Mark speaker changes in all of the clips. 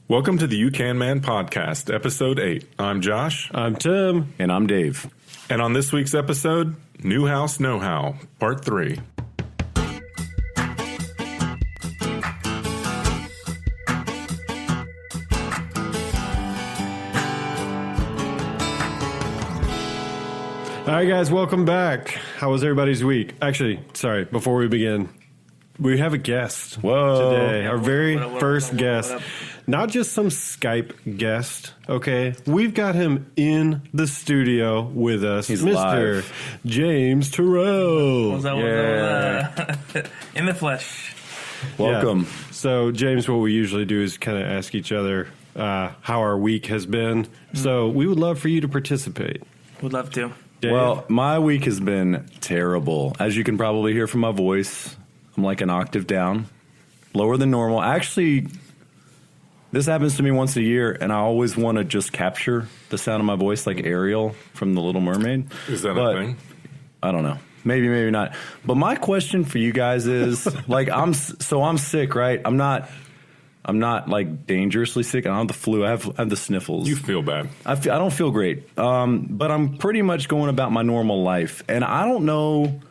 Speaker 1: Welcome to the You Can Man podcast, episode 8. I'm Josh.
Speaker 2: I'm Tim.
Speaker 3: And I'm Dave.
Speaker 1: And on this week's episode, New House Know-How, Part 3.
Speaker 2: All right, guys, welcome back. How was everybody's week? Actually, sorry, before we begin, we have a guest today. Our very first guest. Not just some Skype guest, okay? We've got him in the studio with us.
Speaker 3: He's
Speaker 2: Mr.
Speaker 3: live.
Speaker 2: James Terrell.
Speaker 4: In the flesh.
Speaker 3: Welcome.
Speaker 2: Yeah. So, James, what we usually do is kind of ask each other how our week has been. So, we would love for you to participate.
Speaker 4: Would love to.
Speaker 2: Dave?
Speaker 3: Well, my week has been terrible. As you can probably hear from my voice, I'm like an octave down, lower than normal. Actually, this happens to me once a year, and I always want to just capture the sound of my voice like Ariel from The Little Mermaid.
Speaker 1: Is that a thing?
Speaker 3: I don't know. Maybe, maybe not. But my question for you guys is, like, I'm sick, right? I'm not like dangerously sick. I don't have the flu. I have the sniffles.
Speaker 1: You feel bad.
Speaker 3: I don't feel great. But I'm pretty much going about my normal life. And I don't know,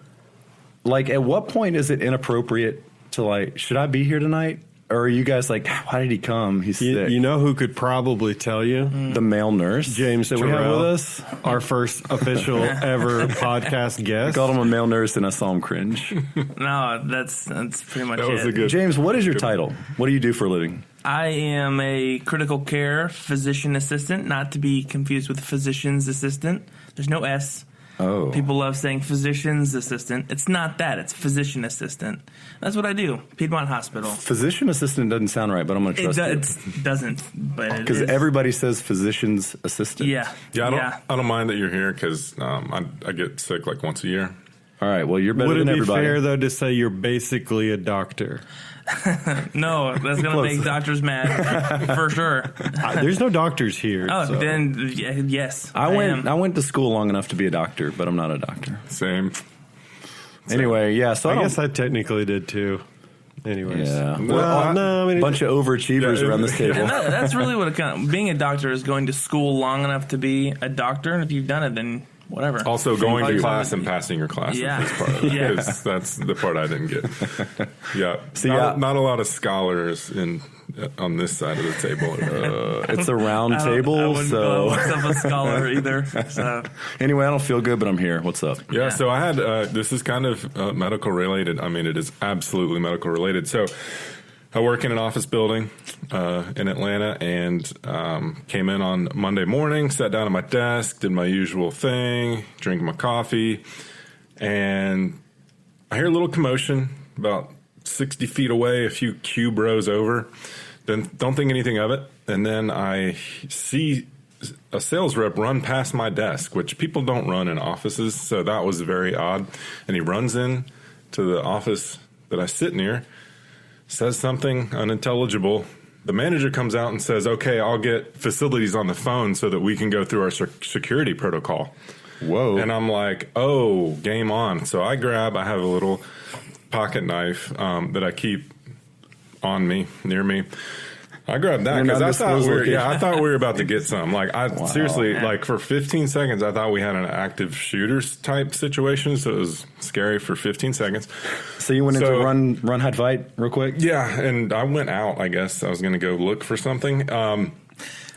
Speaker 3: like, at what point is it inappropriate to, like, should I be here tonight? Or are you guys like, why did he come? He's sick.
Speaker 2: You know who could probably tell you?
Speaker 3: The male nurse.
Speaker 2: James
Speaker 3: that we have
Speaker 2: Terrell,
Speaker 3: with us.
Speaker 2: Our first official ever podcast
Speaker 3: I
Speaker 2: guest.
Speaker 3: called him a male nurse and I saw him cringe.
Speaker 4: No, that's pretty much
Speaker 1: That was
Speaker 4: it.
Speaker 1: a good.
Speaker 3: James, what is your title? What do you do for a living?
Speaker 4: I am a critical care physician assistant, not to be confused with physician's assistant. There's no S.
Speaker 3: Oh.
Speaker 4: People love saying physician's assistant. It's not that. It's physician assistant. That's what I do. Piedmont Hospital.
Speaker 3: Physician assistant doesn't sound right, but I'm going to trust
Speaker 4: It doesn't, but it
Speaker 3: because
Speaker 4: is.
Speaker 3: everybody says physician's assistant.
Speaker 4: Yeah.
Speaker 1: I don't mind that you're here because I get sick like once a year.
Speaker 3: All right. Well, you're better
Speaker 2: Would it
Speaker 3: than
Speaker 2: be
Speaker 3: everybody.
Speaker 2: fair, though, to say you're basically a doctor?
Speaker 4: No, that's going to make doctors mad for sure.
Speaker 2: There's no doctors here.
Speaker 4: Oh,
Speaker 2: so.
Speaker 4: then yes.
Speaker 3: I
Speaker 4: am.
Speaker 3: went to school long enough to be a doctor, but I'm not a doctor.
Speaker 1: Same.
Speaker 3: Anyway, yeah. So
Speaker 2: I guess I technically did too. Anyways.
Speaker 3: Yeah.
Speaker 2: Well, no, I mean,
Speaker 3: a bunch of overachievers around this table.
Speaker 4: And that's really what it kind of, being a doctor is going to school long enough to be a doctor, and if you've done it, then whatever.
Speaker 1: Also, going to class and passing your classes
Speaker 4: Yeah.
Speaker 1: is part of it.
Speaker 4: Yeah.
Speaker 1: 'Cause that's the part I didn't get. Yeah.
Speaker 3: See,
Speaker 1: not a lot of scholars on this side of the table.
Speaker 3: It's a round
Speaker 4: I
Speaker 3: table,
Speaker 4: wouldn't
Speaker 3: so
Speaker 4: call myself a scholar either. So
Speaker 3: anyway, I don't feel good, but I'm here. What's up?
Speaker 1: Yeah, so I had, this is kind of medical related. I mean, it is absolutely medical related. So I work in an office building in Atlanta and came in on Monday morning, sat down at my desk, did my usual thing, drank my coffee, and I hear a little commotion about 60 feet away, a few cube rows over. Then don't think anything of it. And then I see a sales rep run past my desk, which people don't run in offices, so that was very odd. And he runs in to the office that I sit near, says something unintelligible. The manager comes out and says, okay, I'll get facilities on the phone so that we can go through our security protocol.
Speaker 3: Whoa.
Speaker 1: And I'm like, oh, game on. So I have a little pocket knife that I keep on me, near me. I grabbed that because I thought we were about to get some. Like, seriously, like for 15 seconds, I thought we had an active shooters type situation. So it was scary for 15 seconds.
Speaker 3: So you went into run, hide, fight real quick?
Speaker 1: Yeah. And I went out, I guess. I was going to go look for something.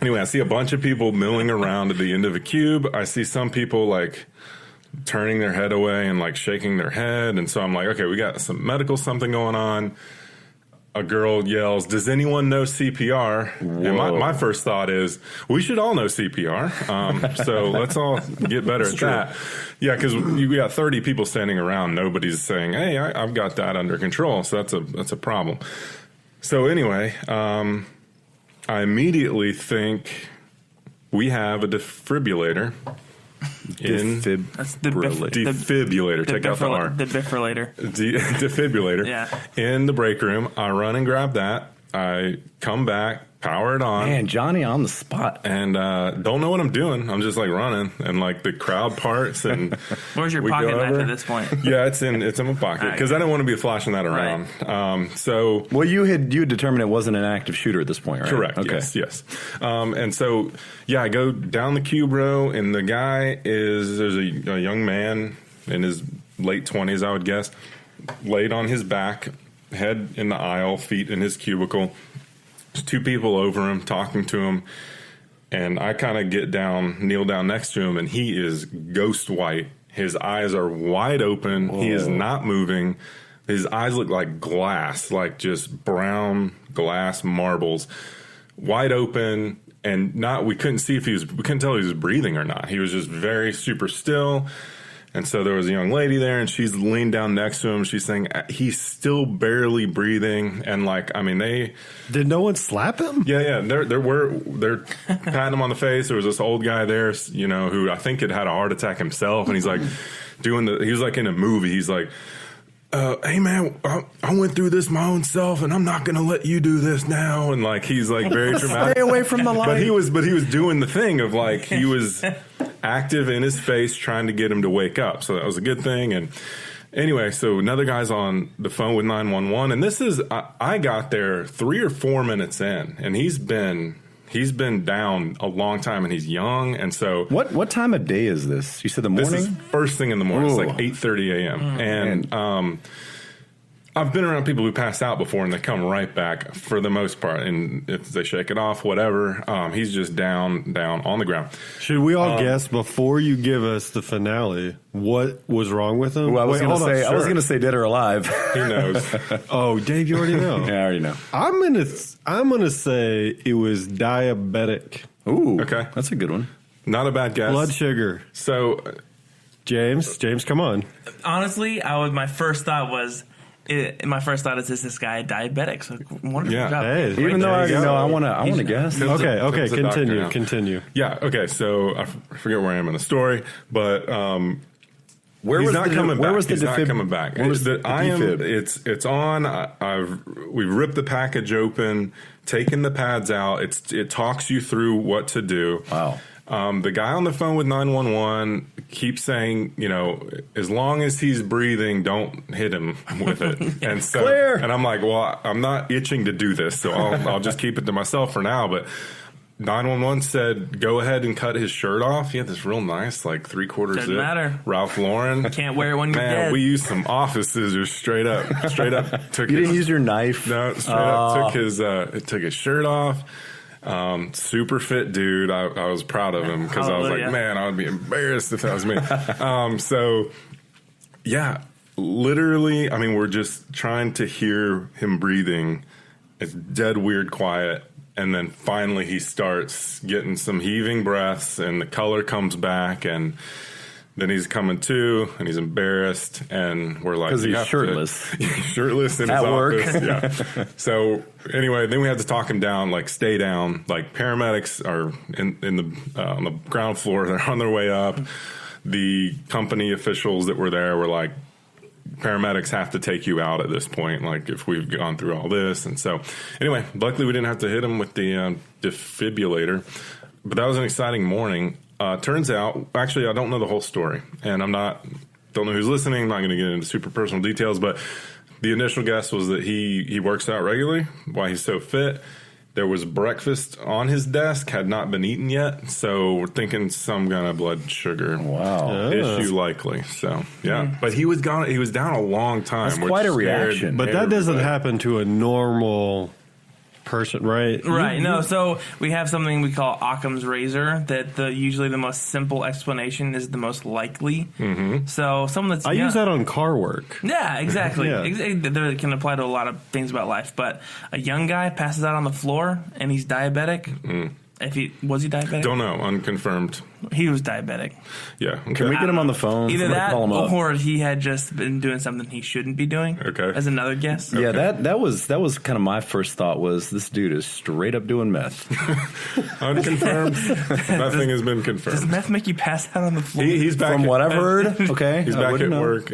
Speaker 1: Anyway, I see a bunch of people milling around at the end of a cube. I see some people like turning their head away and like shaking their head. And so I'm like, okay, we got some medical something going on. A girl yells, does anyone know CPR?
Speaker 3: Whoa.
Speaker 1: And my first thought is, we should all know CPR. So let's all get better at that. Yeah, because we got 30 people standing around. Nobody's saying, hey, I've got that under control. So that's a problem. So anyway, I immediately think we have a defibrillator.
Speaker 4: that's the
Speaker 1: Defibrillator. Take out the R.
Speaker 4: The defibrillator.
Speaker 1: Defibrillator.
Speaker 4: Yeah.
Speaker 1: In the break room, I run and grab that. I come back. power it on.
Speaker 3: Man, Johnny on the spot.
Speaker 1: And don't know what I'm doing. I'm just like running, and like the crowd parts. And
Speaker 4: Where's your
Speaker 1: we
Speaker 4: pocket
Speaker 1: go
Speaker 4: knife
Speaker 1: over.
Speaker 4: at this point?
Speaker 1: Yeah, it's in my pocket because I didn't want to be flashing that around. So
Speaker 3: Well, you had determined it wasn't an active shooter at this point, right?
Speaker 1: correct.
Speaker 3: Okay.
Speaker 1: Yes. And so I go down the cube row, and the guy there's a young man in his late 20s, I would guess, laid on his back, head in the aisle, feet in his cubicle. There's two people over him talking to him, and I kind of kneel down next to him, and he is ghost white. His eyes are wide open. Whoa. He is not moving. His eyes look like glass, like just brown glass marbles, wide open, and we couldn't see we couldn't tell if he was breathing or not. He was just very super still. And so there was a young lady there, and she's leaned down next to him. She's saying he's still barely breathing, and
Speaker 2: Did no one slap him?
Speaker 1: Yeah. They're patting him on the face. There was this old guy there, who I think had a heart attack himself, and he's like he was like in a movie. He's like, hey man, I went through this my own self, and I'm not going to let you do this now. And like he's like very dramatic.
Speaker 3: Stay away from the light.
Speaker 1: But he was doing the thing of like he was active in his face, trying to get him to wake up. So that was a good thing. And anyway, so another guy's on the phone with 911, and this is I got there 3 or 4 minutes in, and he's been down a long time, and he's young. And so
Speaker 3: what time of day is this? You said the morning?
Speaker 1: This is first thing in the morning.
Speaker 3: Ooh.
Speaker 1: It's like 8:30 a.m. And I've been around people who pass out before, and they come right back for the most part. And if they shake it off, whatever, he's just down on the ground.
Speaker 2: Should we all guess before you give us the finale what was wrong with him?
Speaker 3: Ooh, I was going to say dead or alive.
Speaker 1: He knows.
Speaker 2: Oh, Dave, you already know.
Speaker 3: Yeah, I already know.
Speaker 2: I'm gonna say it was diabetic.
Speaker 3: Ooh,
Speaker 1: Okay.
Speaker 3: That's a good one.
Speaker 1: Not a bad guess.
Speaker 2: Blood sugar.
Speaker 1: So
Speaker 2: James, come on.
Speaker 4: Honestly, my first thought is, is this guy diabetic? So wonderful
Speaker 1: Yeah.
Speaker 4: job.
Speaker 2: Hey,
Speaker 3: Even though I already know, I want to guess.
Speaker 1: Tim's a doctor now.
Speaker 2: Continue.
Speaker 1: Yeah. Okay. So I forget where I am in the story, but he's not coming back. He's not coming back.
Speaker 3: Where was the defib?
Speaker 1: It's on. We've ripped the package open, taken the pads out. It talks you through what to do.
Speaker 3: Wow.
Speaker 1: The guy on the phone with 911 keeps saying, as long as he's breathing, don't hit him with it. And so,
Speaker 3: Clear.
Speaker 1: And I'm like, well, I'm not itching to do this, so I'll just keep it to myself for now. But 911 said, go ahead and cut his shirt off. He had this real nice, like 3/4
Speaker 4: Doesn't
Speaker 1: zip.
Speaker 4: matter.
Speaker 1: Ralph Lauren.
Speaker 4: Can't wear it when you're
Speaker 1: Man,
Speaker 4: dead.
Speaker 1: we used some office scissors straight up. Took
Speaker 3: You didn't use your knife?
Speaker 1: No, straight up took his shirt off. Super fit dude. I was proud of him because I was like, man, I would be embarrassed if that was me. So yeah, literally, I mean, we're just trying to hear him breathing. It's dead weird quiet. And then finally he starts getting some heaving breaths, and the color comes back, and then he's coming to, and he's embarrassed, and we're like,
Speaker 3: because he's shirtless.
Speaker 1: Shirtless in
Speaker 3: At
Speaker 1: his
Speaker 3: work.
Speaker 1: office. Yeah. So anyway, then we had to talk him down, like stay down. Like paramedics are in the on the ground floor. They're on their way up. The company officials that were there were like, paramedics have to take you out at this point, like if we've gone through all this. And so anyway, luckily we didn't have to hit him with the defibrillator, but that was an exciting morning. Turns out, actually, I don't know the whole story, and don't know who's listening. I'm not going to get into super personal details, but the initial guess was that he works out regularly, why he's so fit. There was breakfast on his desk, had not been eaten yet, so we're thinking some kind of blood sugar issue likely. So yeah, but he was gone. He was down a long time.
Speaker 3: That's quite a reaction.
Speaker 2: But that doesn't happen to a normal person, right?
Speaker 4: Right. No. So we have something we call Occam's razor. That usually the most simple explanation is the most likely. Mm-hmm. So someone that's
Speaker 2: I use that on car work.
Speaker 4: Yeah, exactly.
Speaker 2: Yeah.
Speaker 4: That can apply to a lot of things about life. But a young guy passes out on the floor and he's diabetic. Was he diabetic?
Speaker 1: Don't know. Unconfirmed.
Speaker 4: He was diabetic.
Speaker 1: Yeah. Okay.
Speaker 3: Can we get him on the phone?
Speaker 4: Either that
Speaker 3: call him up.
Speaker 4: or he had just been doing something he shouldn't be doing.
Speaker 1: Okay.
Speaker 4: As another guess.
Speaker 3: Yeah, that was kind of my first thought was this dude is straight up doing meth.
Speaker 1: Unconfirmed. Nothing has been
Speaker 4: Does
Speaker 1: confirmed.
Speaker 4: meth make you pass out on the floor?
Speaker 1: He's back
Speaker 3: From
Speaker 1: at,
Speaker 3: what I've heard. Okay.
Speaker 1: He's
Speaker 3: I
Speaker 1: back
Speaker 3: wouldn't
Speaker 1: at
Speaker 3: know.
Speaker 1: work.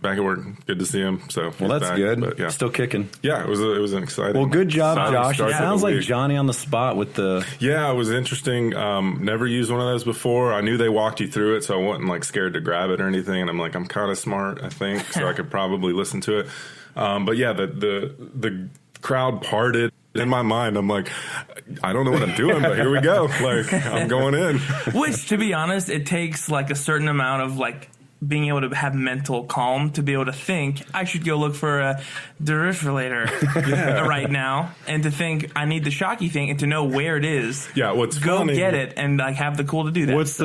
Speaker 1: back at work. Good to see him. So
Speaker 3: Well, that's
Speaker 1: back,
Speaker 3: good.
Speaker 1: But, yeah.
Speaker 3: Still kicking.
Speaker 1: Yeah, it was an exciting.
Speaker 3: Well, good job,
Speaker 1: exciting
Speaker 3: Josh.
Speaker 1: start
Speaker 3: It
Speaker 1: to the
Speaker 3: sounds like
Speaker 1: week.
Speaker 3: Johnny on the spot with the.
Speaker 1: Yeah, it was interesting. Never used one of those before. I knew they walked you through it, so I wasn't like scared to grab it or anything. And I'm like, I'm kind of smart, I think, so I could probably listen to it. But yeah, the crowd parted. In my mind, I'm like, I don't know what I'm doing, but here we go. Like, I'm going in.
Speaker 4: Which, to be honest, it takes like a certain amount of like being able to have mental calm to be able to think I should go look for a defibrillator right now, and to think I need the shocky thing and to know where it is.
Speaker 1: Yeah, what's
Speaker 4: go
Speaker 1: funny,
Speaker 4: get it and like have the cool to do that.
Speaker 2: What's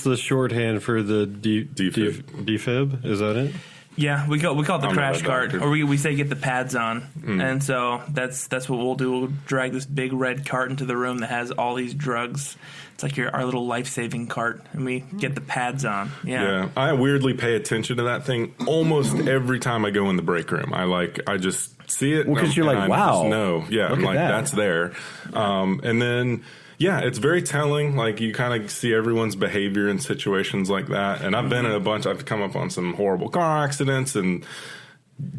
Speaker 2: the shorthand for the defib? Is that it?
Speaker 4: Yeah, we call it the
Speaker 1: I'm
Speaker 4: crash
Speaker 1: not a
Speaker 4: cart,
Speaker 1: doctor.
Speaker 4: or we say get the pads on, and so that's what we'll do. We'll drag this big red cart into the room that has all these drugs. It's like our little life-saving cart, and we get the pads on.
Speaker 1: Yeah, I weirdly pay attention to that thing almost every time I go in the break room. I just see it.
Speaker 3: Well, because you're like, wow.
Speaker 1: No, yeah,
Speaker 3: Look
Speaker 1: I'm
Speaker 3: at
Speaker 1: like,
Speaker 3: that.
Speaker 1: that's there. And then, yeah, it's very telling. Like, you kind of see everyone's behavior in situations like that. And I've been in a bunch. I've come up on some horrible car accidents and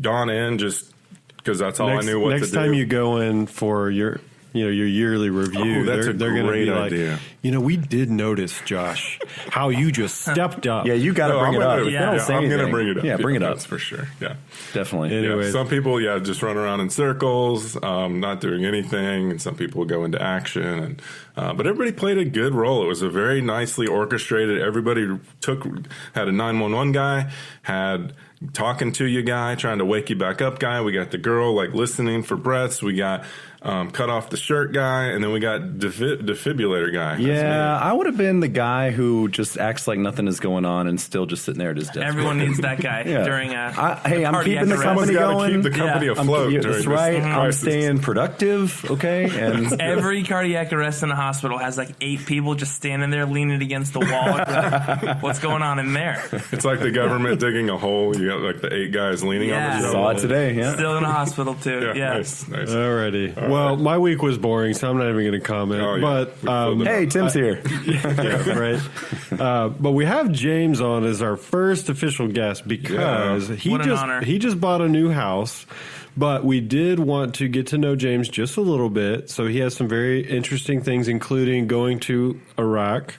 Speaker 1: gone in just because that's all I knew what to do.
Speaker 2: Next time you go in for your yearly review,
Speaker 1: that's a
Speaker 2: they're going to
Speaker 1: great
Speaker 2: be like,
Speaker 1: idea.
Speaker 2: we did notice, Josh, how you just stepped up.
Speaker 3: Yeah, you got to bring it up. If they don't say
Speaker 1: I'm going to
Speaker 3: anything,
Speaker 1: bring it up.
Speaker 3: Yeah, bring it up.
Speaker 1: That's for sure. Yeah.
Speaker 3: Definitely.
Speaker 2: Anyway.
Speaker 1: Yeah, some people, just run around in circles, not doing anything, and some people go into action. And but everybody played a good role. It was a very nicely orchestrated. Everybody had a 911 guy, had talking to you guy, trying to wake you back up guy. We got the girl like listening for breaths. We got cut off the shirt guy, and then we got defibrillator guy.
Speaker 3: Yeah, I would have been the guy who just acts like nothing is going on and still just sitting there at his desk.
Speaker 4: Everyone needs that guy during a
Speaker 3: hey, I'm keeping the
Speaker 4: arrest.
Speaker 3: company going.
Speaker 1: Keep the company afloat. during
Speaker 3: That's
Speaker 1: this
Speaker 3: right. I'm
Speaker 1: crisis.
Speaker 3: staying productive. Okay, and
Speaker 4: Every cardiac arrest in a hospital has like 8 people just standing there leaning against the wall. What's going on in there?
Speaker 1: It's like the government digging a hole. You got like the 8 guys leaning on the shovel.
Speaker 3: saw it today. Yeah.
Speaker 4: Still in a hospital too. Yeah.
Speaker 1: Nice.
Speaker 2: Alrighty. Well, my week was boring, so I'm not even going to comment.
Speaker 1: Oh, yeah.
Speaker 2: But
Speaker 3: Hey, Tim's here.
Speaker 2: yeah, right. But we have James on as our first official guest because
Speaker 4: What an honor.
Speaker 2: he just bought a new house. But we did want to get to know James just a little bit. So he has some very interesting things, including going to Iraq.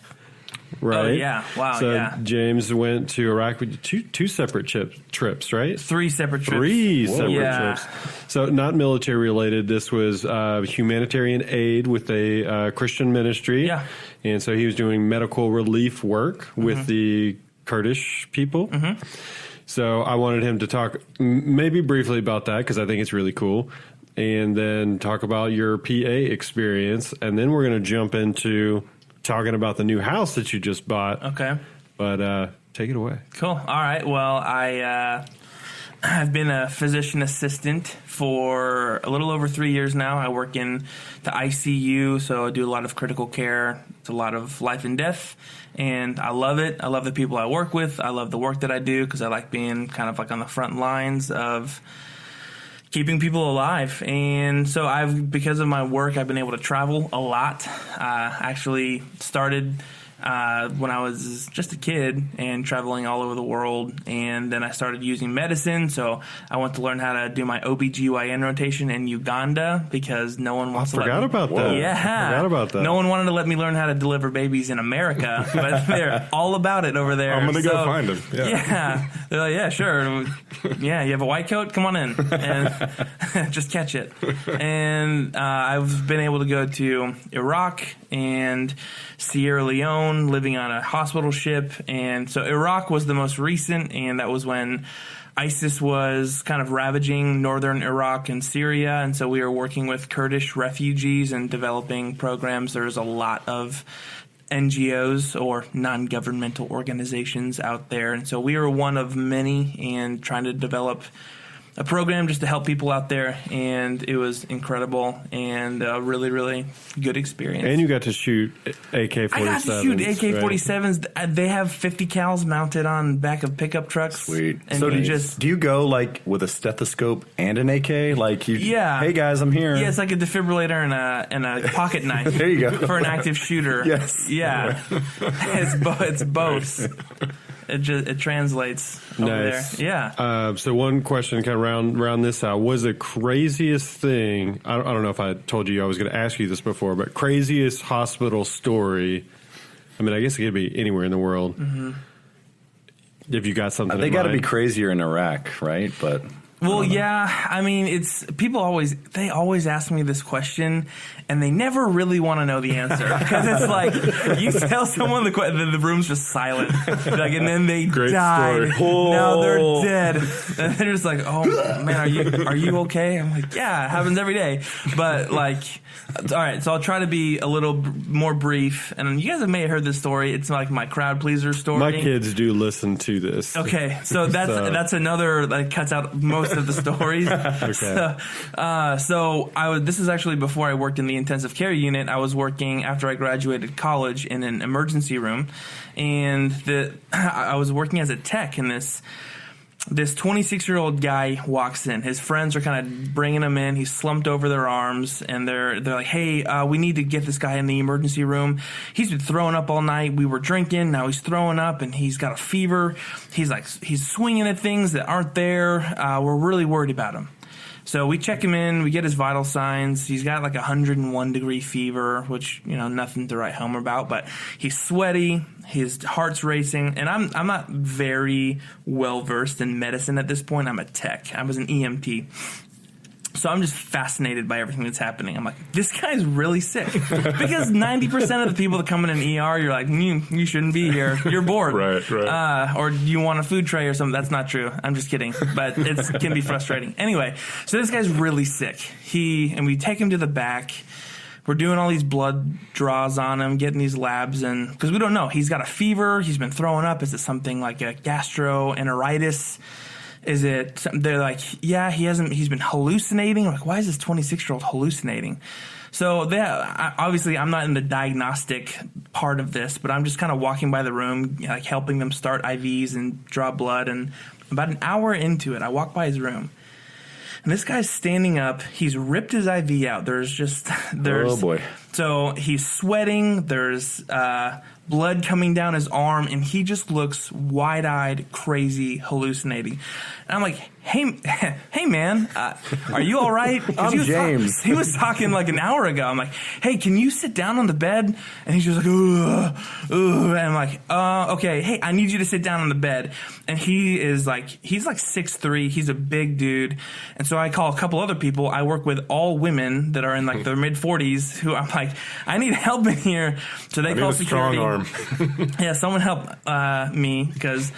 Speaker 2: Right.
Speaker 4: Oh, yeah. Wow,
Speaker 2: So
Speaker 4: yeah.
Speaker 2: James went to Iraq with two separate trips, right?
Speaker 4: 3 separate trips.
Speaker 2: 3 separate
Speaker 4: Yeah.
Speaker 2: trips. So not military related. This was humanitarian aid with a Christian ministry.
Speaker 4: Yeah.
Speaker 2: And so he was doing medical relief work with the Kurdish people. So I wanted him to talk maybe briefly about that because I think it's really cool. And then talk about your PA experience. And then we're going to jump into talking about the new house that you just bought.
Speaker 4: Okay.
Speaker 2: But take it away.
Speaker 4: Cool. All right. Well, I've been a physician assistant for a little over 3 years now. I work in the ICU, so I do a lot of critical care. It's a lot of life and death, and I love it. I love the people I work with. I love the work that I do because I like being kind of like on the front lines of keeping people alive. And so because of my work, I've been able to travel a lot. Actually started when I was just a kid and traveling all over the world. And then I started using medicine. So I went to learn how to do my OBGYN rotation in Uganda because no one wants to let me.
Speaker 2: About that.
Speaker 4: Yeah.
Speaker 2: Forgot about that.
Speaker 4: No one wanted to let me learn how to deliver babies in America, but they're all about it over there.
Speaker 1: I'm going to go find him.
Speaker 4: Yeah. They're like, yeah, sure. Yeah, you have a white coat? Come on in. And just catch it. And I've been able to go to Iraq and Sierra Leone, living on a hospital ship. And so Iraq was the most recent, and that was when ISIS was kind of ravaging northern Iraq and Syria. And so we were working with Kurdish refugees and developing programs. There's a lot of NGOs or non-governmental organizations out there. And so we were one of many and trying to develop a program just to help people out there, and it was incredible and a really, really good experience.
Speaker 2: And you got to shoot AK-47s.
Speaker 4: I got to shoot AK-47s. Right? They have 50 cals mounted on back of pickup trucks.
Speaker 3: Sweet.
Speaker 4: And
Speaker 3: So
Speaker 4: do
Speaker 3: you go like with a stethoscope and an AK? Like you?
Speaker 4: Yeah.
Speaker 3: Hey guys, I'm here.
Speaker 4: Yeah, it's like a defibrillator and a pocket knife.
Speaker 3: There you go.
Speaker 4: For an active shooter.
Speaker 3: Yes.
Speaker 4: Yeah. It's both. it translates over
Speaker 2: Nice.
Speaker 4: there. Yeah.
Speaker 2: So one question, kind of round this out. Was the craziest thing? I don't know if I told you I was going to ask you this before, but craziest hospital story. I mean, I guess it could be anywhere in the world. Mm-hmm. If you got something,
Speaker 3: they got to be crazier in Iraq, right? But.
Speaker 4: Well, yeah. I mean, it's people always ask me this question, and they never really want to know the answer because it's like you tell someone the room's just silent, like, and then they died. Now they're dead, and they're just like, "Oh man, are you okay?" I'm like, "Yeah, it happens every day." But like, all right, so I'll try to be a little more brief. And you guys may have heard this story. It's like my crowd pleaser story.
Speaker 2: My kids do listen to this.
Speaker 4: Okay, so that's another that cuts out most of the stories.
Speaker 2: Okay.
Speaker 4: This is actually before I worked in the intensive care unit. I was working after I graduated college in an emergency room, and I was working as a tech in this 26-year-old guy walks in. His friends are kind of bringing him in. He's slumped over their arms, and they're like, "Hey, we need to get this guy in the emergency room. He's been throwing up all night. We were drinking. Now he's throwing up, and he's got a fever. He's swinging at things that aren't there. We're really worried about him." So we check him in. We get his vital signs. He's got like 101-degree fever, which, nothing to write home about. But he's sweaty. His heart's racing. And I'm not very well versed in medicine at this point. I'm a tech. I was an EMT. So I'm just fascinated by everything that's happening. I'm like, this guy's really sick. Because 90% of the people that come in an ER, you're like, you shouldn't be here. You're bored.
Speaker 1: Right.
Speaker 4: Or you want a food tray or something. That's not true. I'm just kidding. But it can be frustrating. Anyway, so this guy's really sick. And we take him to the back. We're doing all these blood draws on him, getting these labs, and because we don't know. He's got a fever. He's been throwing up. Is it something like a gastroenteritis? Is it? They're like, yeah, he's been hallucinating. I'm like, why is this 26-year-old hallucinating? So obviously, I'm not in the diagnostic part of this, but I'm just kind of walking by the room, like helping them start IVs and draw blood. And about an hour into it, I walk by his room, and this guy's standing up. He's ripped his IV out.
Speaker 3: Oh boy!
Speaker 4: So he's sweating. There's blood coming down his arm, and he just looks wide-eyed, crazy, hallucinating. And I'm like, hey, man, are you all right?
Speaker 3: I'm James.
Speaker 4: He was talking like an hour ago. I'm like, hey, can you sit down on the bed? And he's just like, ugh. And I'm like, okay, hey, I need you to sit down on the bed. And he's like 6'3". He's a big dude. And so I call a couple other people. I work with all women that are in like their mid-40s who I'm like, I need help in here. So they call security.
Speaker 1: Strong arm.
Speaker 4: Yeah, someone help me because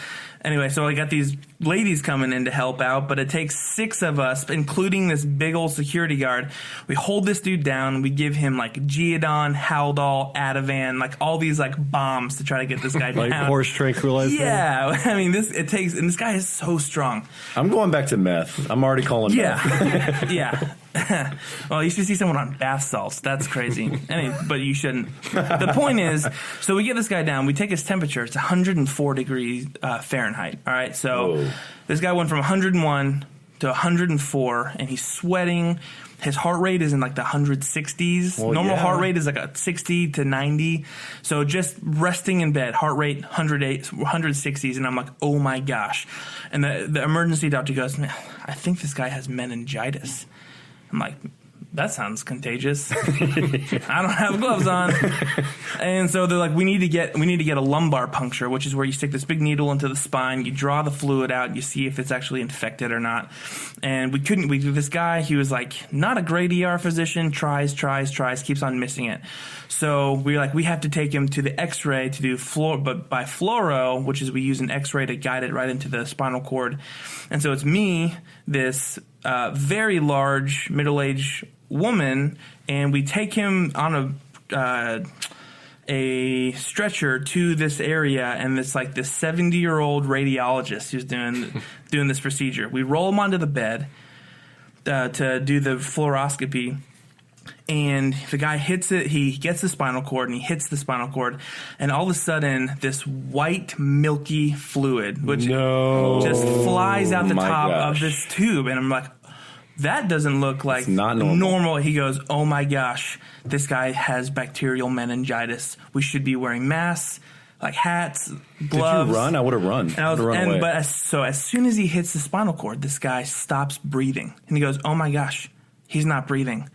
Speaker 4: anyway, so I got these ladies coming in to help out, but it takes 6 of us, including this big old security guard. We hold this dude down. We give him like Geodon, Haldol, Ativan, like all these like bombs to try to get this guy down.
Speaker 2: Like horse tranquilizer?
Speaker 4: Yeah. I mean, and this guy is so strong.
Speaker 3: I'm going back to meth. I'm already calling meth.
Speaker 4: Yeah. Well, you should see someone on bath salts. That's crazy. But you shouldn't. The point is, so we get this guy down. We take his temperature. It's 104 degrees Fahrenheit. All right. So this guy went from 101 to 104, and he's sweating. His heart rate is in like the 160s. Normal heart rate is like a 60 to 90. So just resting in bed, heart rate 160s, and I'm like, oh my gosh. And the emergency doctor goes, man, I think this guy has meningitis. I'm like, that sounds contagious. I don't have gloves on. And so they're like, we need to get a lumbar puncture, which is where you stick this big needle into the spine, you draw the fluid out, you see if it's actually infected or not. And this guy, he was like, not a great ER physician, tries, keeps on missing it. So we're like, we have to take him to the x-ray to do but by fluoro, which is we use an x-ray to guide it right into the spinal cord. And so it's me, this very large middle-aged woman, and we take him on a stretcher to this area, and it's like this 70-year-old radiologist who's doing this procedure. We roll him onto the bed to do the fluoroscopy, and the guy hits it. He gets the spinal cord, and he hits the spinal cord, and all of a sudden, this white, milky fluid, which just flies out the top of this tube, and I'm like, that doesn't look like
Speaker 3: not normal.
Speaker 4: He goes, oh my gosh, this guy has bacterial meningitis. We should be wearing masks. like hats, gloves.
Speaker 3: Did you run? I would have run.
Speaker 4: And I was,
Speaker 3: run away.
Speaker 4: But as soon as he hits the spinal cord, this guy stops breathing. And he goes, oh my gosh, he's not breathing.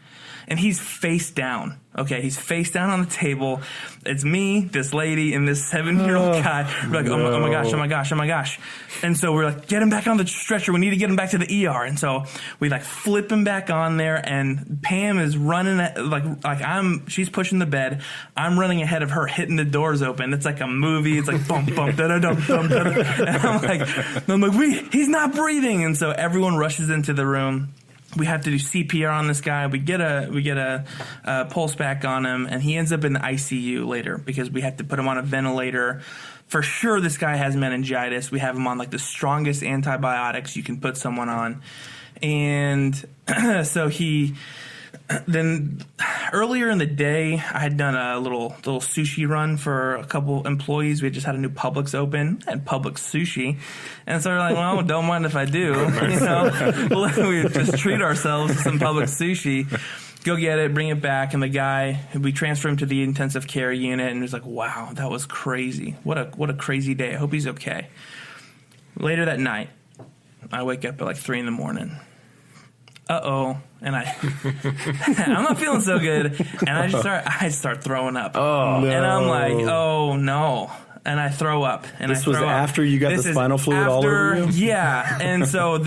Speaker 4: And he's face down. Okay, he's face down on the table. It's me, this lady, and this 7-year-old guy. We're like, oh my gosh, oh my gosh, oh my gosh. And so we're like, get him back on the stretcher. We need to get him back to the ER. And so we like flip him back on there, and Pam is running she's pushing the bed. I'm running ahead of her, hitting the doors open. It's like a movie. It's like bump, bump, da da da bump, da da. And I'm like, he's not breathing. And so everyone rushes into the room. We have to do CPR on this guy. We get a pulse back on him, and he ends up in the ICU later because we have to put him on a ventilator. For sure, this guy has meningitis. We have him on like the strongest antibiotics you can put someone on, and so then earlier in the day, I had done a little sushi run for a couple employees. We had just had a new Publix open and Publix sushi. And so we're like, well, don't mind if I do. We just treat ourselves to some Publix sushi. Go get it, bring it back. And the guy, we transfer him to the intensive care unit. And he was like, wow, that was crazy. What a crazy day. I hope he's okay. Later that night, I wake up at like 3 a.m. And I'm not feeling so good, and I start throwing up.
Speaker 3: Oh, no.
Speaker 4: And I'm like, oh no. And I throw up. And
Speaker 3: this was after you got the spinal fluid all over you?
Speaker 4: Yeah. And so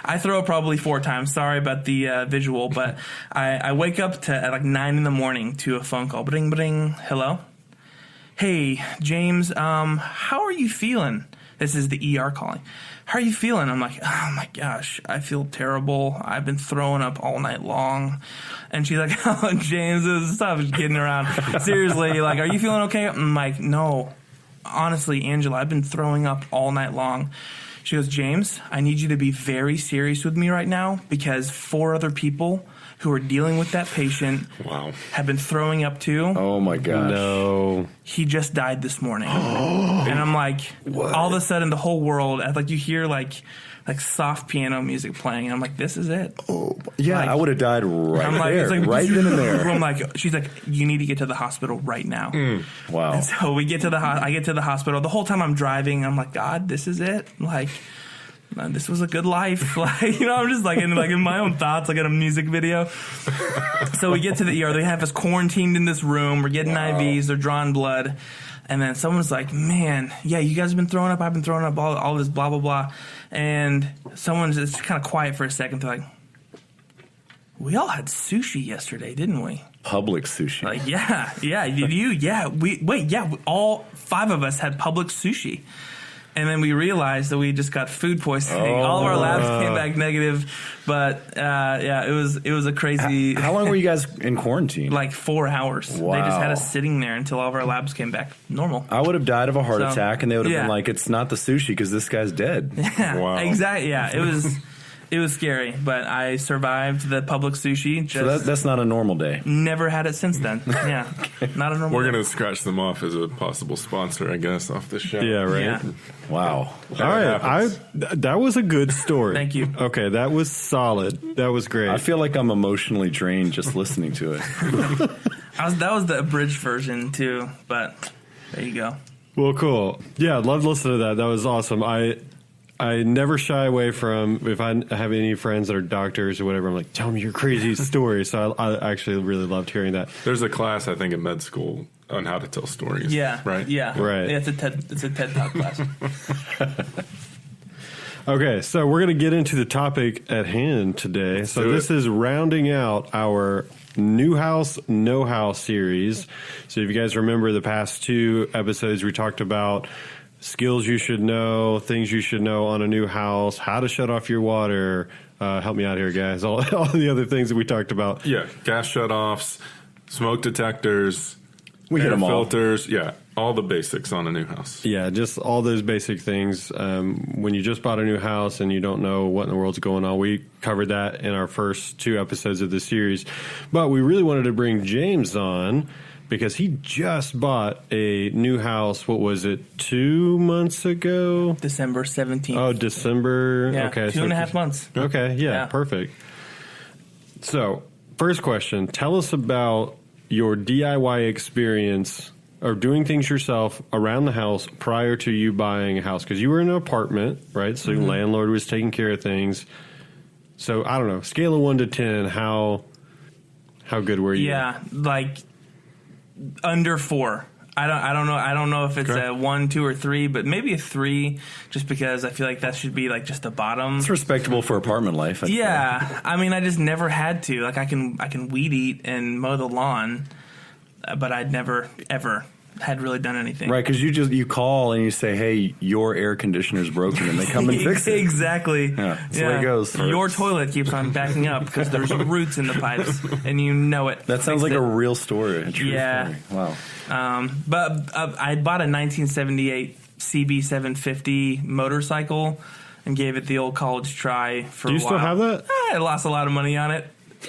Speaker 4: I throw up probably 4 times. Sorry about the visual, but I wake up at like 9 a.m. to a phone call. Bring, bring. Hello? Hey, James, how are you feeling? This is the ER calling. How are you feeling? I'm like, oh my gosh, I feel terrible. I've been throwing up all night long. And she's like, oh, James, stop kidding around. Seriously, like, are you feeling okay? I'm like, no. Honestly, Angela, I've been throwing up all night long. She goes, James, I need you to be very serious with me right now because 4 other people who are dealing with that patient have been throwing up too.
Speaker 3: Oh my gosh.
Speaker 2: No.
Speaker 4: He just died this morning. And I'm like, what? All of a sudden the whole world, like you hear like soft piano music playing. And I'm like, this is it.
Speaker 3: Oh, yeah, like, I would have died right there.
Speaker 4: Like,
Speaker 3: right then and there.
Speaker 4: I'm like, she's like, you need to get to the hospital right now.
Speaker 3: Wow.
Speaker 4: And so I get to the hospital. The whole time I'm driving, I'm like, God, this is it. Like, man, this was a good life. Like, I'm just like in my own thoughts, like in a music video. So we get to the ER. They have us quarantined in this room. We're getting IVs. They're drawing blood. And then someone's like, man, yeah, you guys have been throwing up. I've been throwing up all this blah, blah, blah. And someone's just kind of quiet for a second. They're like, we all had sushi yesterday, didn't we?
Speaker 3: Public sushi.
Speaker 4: Like, yeah. Did you? Yeah. All 5 of us had public sushi. And then we realized that we just got food poisoning. All of our labs came back negative, but it was a crazy.
Speaker 3: How long were you guys in quarantine?
Speaker 4: Like 4 hours.
Speaker 3: Wow.
Speaker 4: They just had us sitting there until all of our labs came back normal.
Speaker 3: I would have died of a heart attack, and they would have been like, "It's not the sushi because this guy's dead."
Speaker 4: Yeah,
Speaker 1: wow.
Speaker 4: Exactly. Yeah, it was scary, but I survived the public sushi.
Speaker 3: So that's not a normal day.
Speaker 4: Never had it since then. Yeah, not a normal
Speaker 1: We're
Speaker 4: day.
Speaker 1: going to scratch them off as a possible sponsor, I guess, off this show.
Speaker 2: Yeah, right.
Speaker 4: Yeah.
Speaker 3: Wow.
Speaker 2: All right. That was a good story.
Speaker 4: Thank you.
Speaker 2: Okay, that was solid. That was great.
Speaker 3: I feel like I'm emotionally drained just listening to it.
Speaker 4: That was the abridged version, too, but there you go.
Speaker 2: Well, cool. Yeah, I'd love to listen to that. That was awesome. I never shy away from, if I have any friends that are doctors or whatever, I'm like, tell me your crazy story. So I actually really loved hearing that.
Speaker 1: There's a class, I think, in med school on how to tell stories.
Speaker 4: Yeah.
Speaker 1: Right?
Speaker 4: Yeah.
Speaker 2: Right.
Speaker 4: Yeah, it's a TED Talk class.
Speaker 2: Okay, so we're going to get into the topic at hand today. So this is rounding out our New House, No House series. So if you guys remember the past 2 episodes, we talked about skills you should know, things you should know on a new house, how to shut off your water. Help me out here, guys. All the other things that we talked about.
Speaker 1: Yeah, gas shutoffs, smoke detectors,
Speaker 3: We hit
Speaker 1: air
Speaker 3: them all.
Speaker 1: filters. Yeah, all the basics on a new house.
Speaker 2: Yeah, just all those basic things. When you just bought a new house and you don't know what in the world's going on, we covered that in our first 2 episodes of the series. But we really wanted to bring James on because he just bought a new house. What was it, 2 months ago?
Speaker 4: December 17th.
Speaker 2: Oh, December.
Speaker 4: Yeah,
Speaker 2: Okay,
Speaker 4: 2.5 months.
Speaker 2: Okay, yeah, perfect. So, first question, tell us about your DIY experience or doing things yourself around the house prior to you buying a house? Because you were in an apartment, right? So your landlord was taking care of things. So I don't know, scale of 1 to 10, how good were you?
Speaker 4: Yeah, like under 4. I don't know if it's a 1, 2, or 3, but maybe a 3, just because I feel like that should be like just the bottom.
Speaker 3: It's respectable for apartment life.
Speaker 4: I mean, I just never had to. Like I can weed eat and mow the lawn, but I'd never ever had really done anything.
Speaker 3: Right, because you call and you say, hey, your air conditioner's broken, and they come and fix it.
Speaker 4: Exactly.
Speaker 3: Yeah, that's the way it goes.
Speaker 4: Your toilet keeps on backing up because there's roots in the pipes, and you know it.
Speaker 3: That sounds like a real story. A true story. Wow.
Speaker 4: But I bought a 1978 CB750 motorcycle and gave it the old college try for a while.
Speaker 2: Do you still have that?
Speaker 4: I lost a lot of money on it.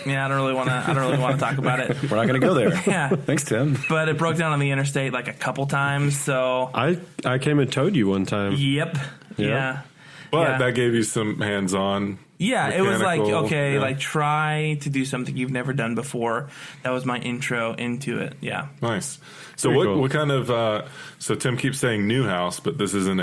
Speaker 4: Yeah, I don't really want to talk about it.
Speaker 3: We're not going to go there.
Speaker 4: Yeah.
Speaker 3: Thanks, Tim.
Speaker 4: But it broke down on the interstate like a couple times, so
Speaker 2: I came and towed you one time.
Speaker 4: Yep. Yeah.
Speaker 1: But that gave you some hands-on.
Speaker 4: Yeah, it was like, okay,
Speaker 1: yeah.
Speaker 4: like try to do something you've never done before. That was my intro into it. Yeah.
Speaker 1: Nice. So
Speaker 2: Very cool.
Speaker 1: what kind of so Tim keeps saying new house, but this isn't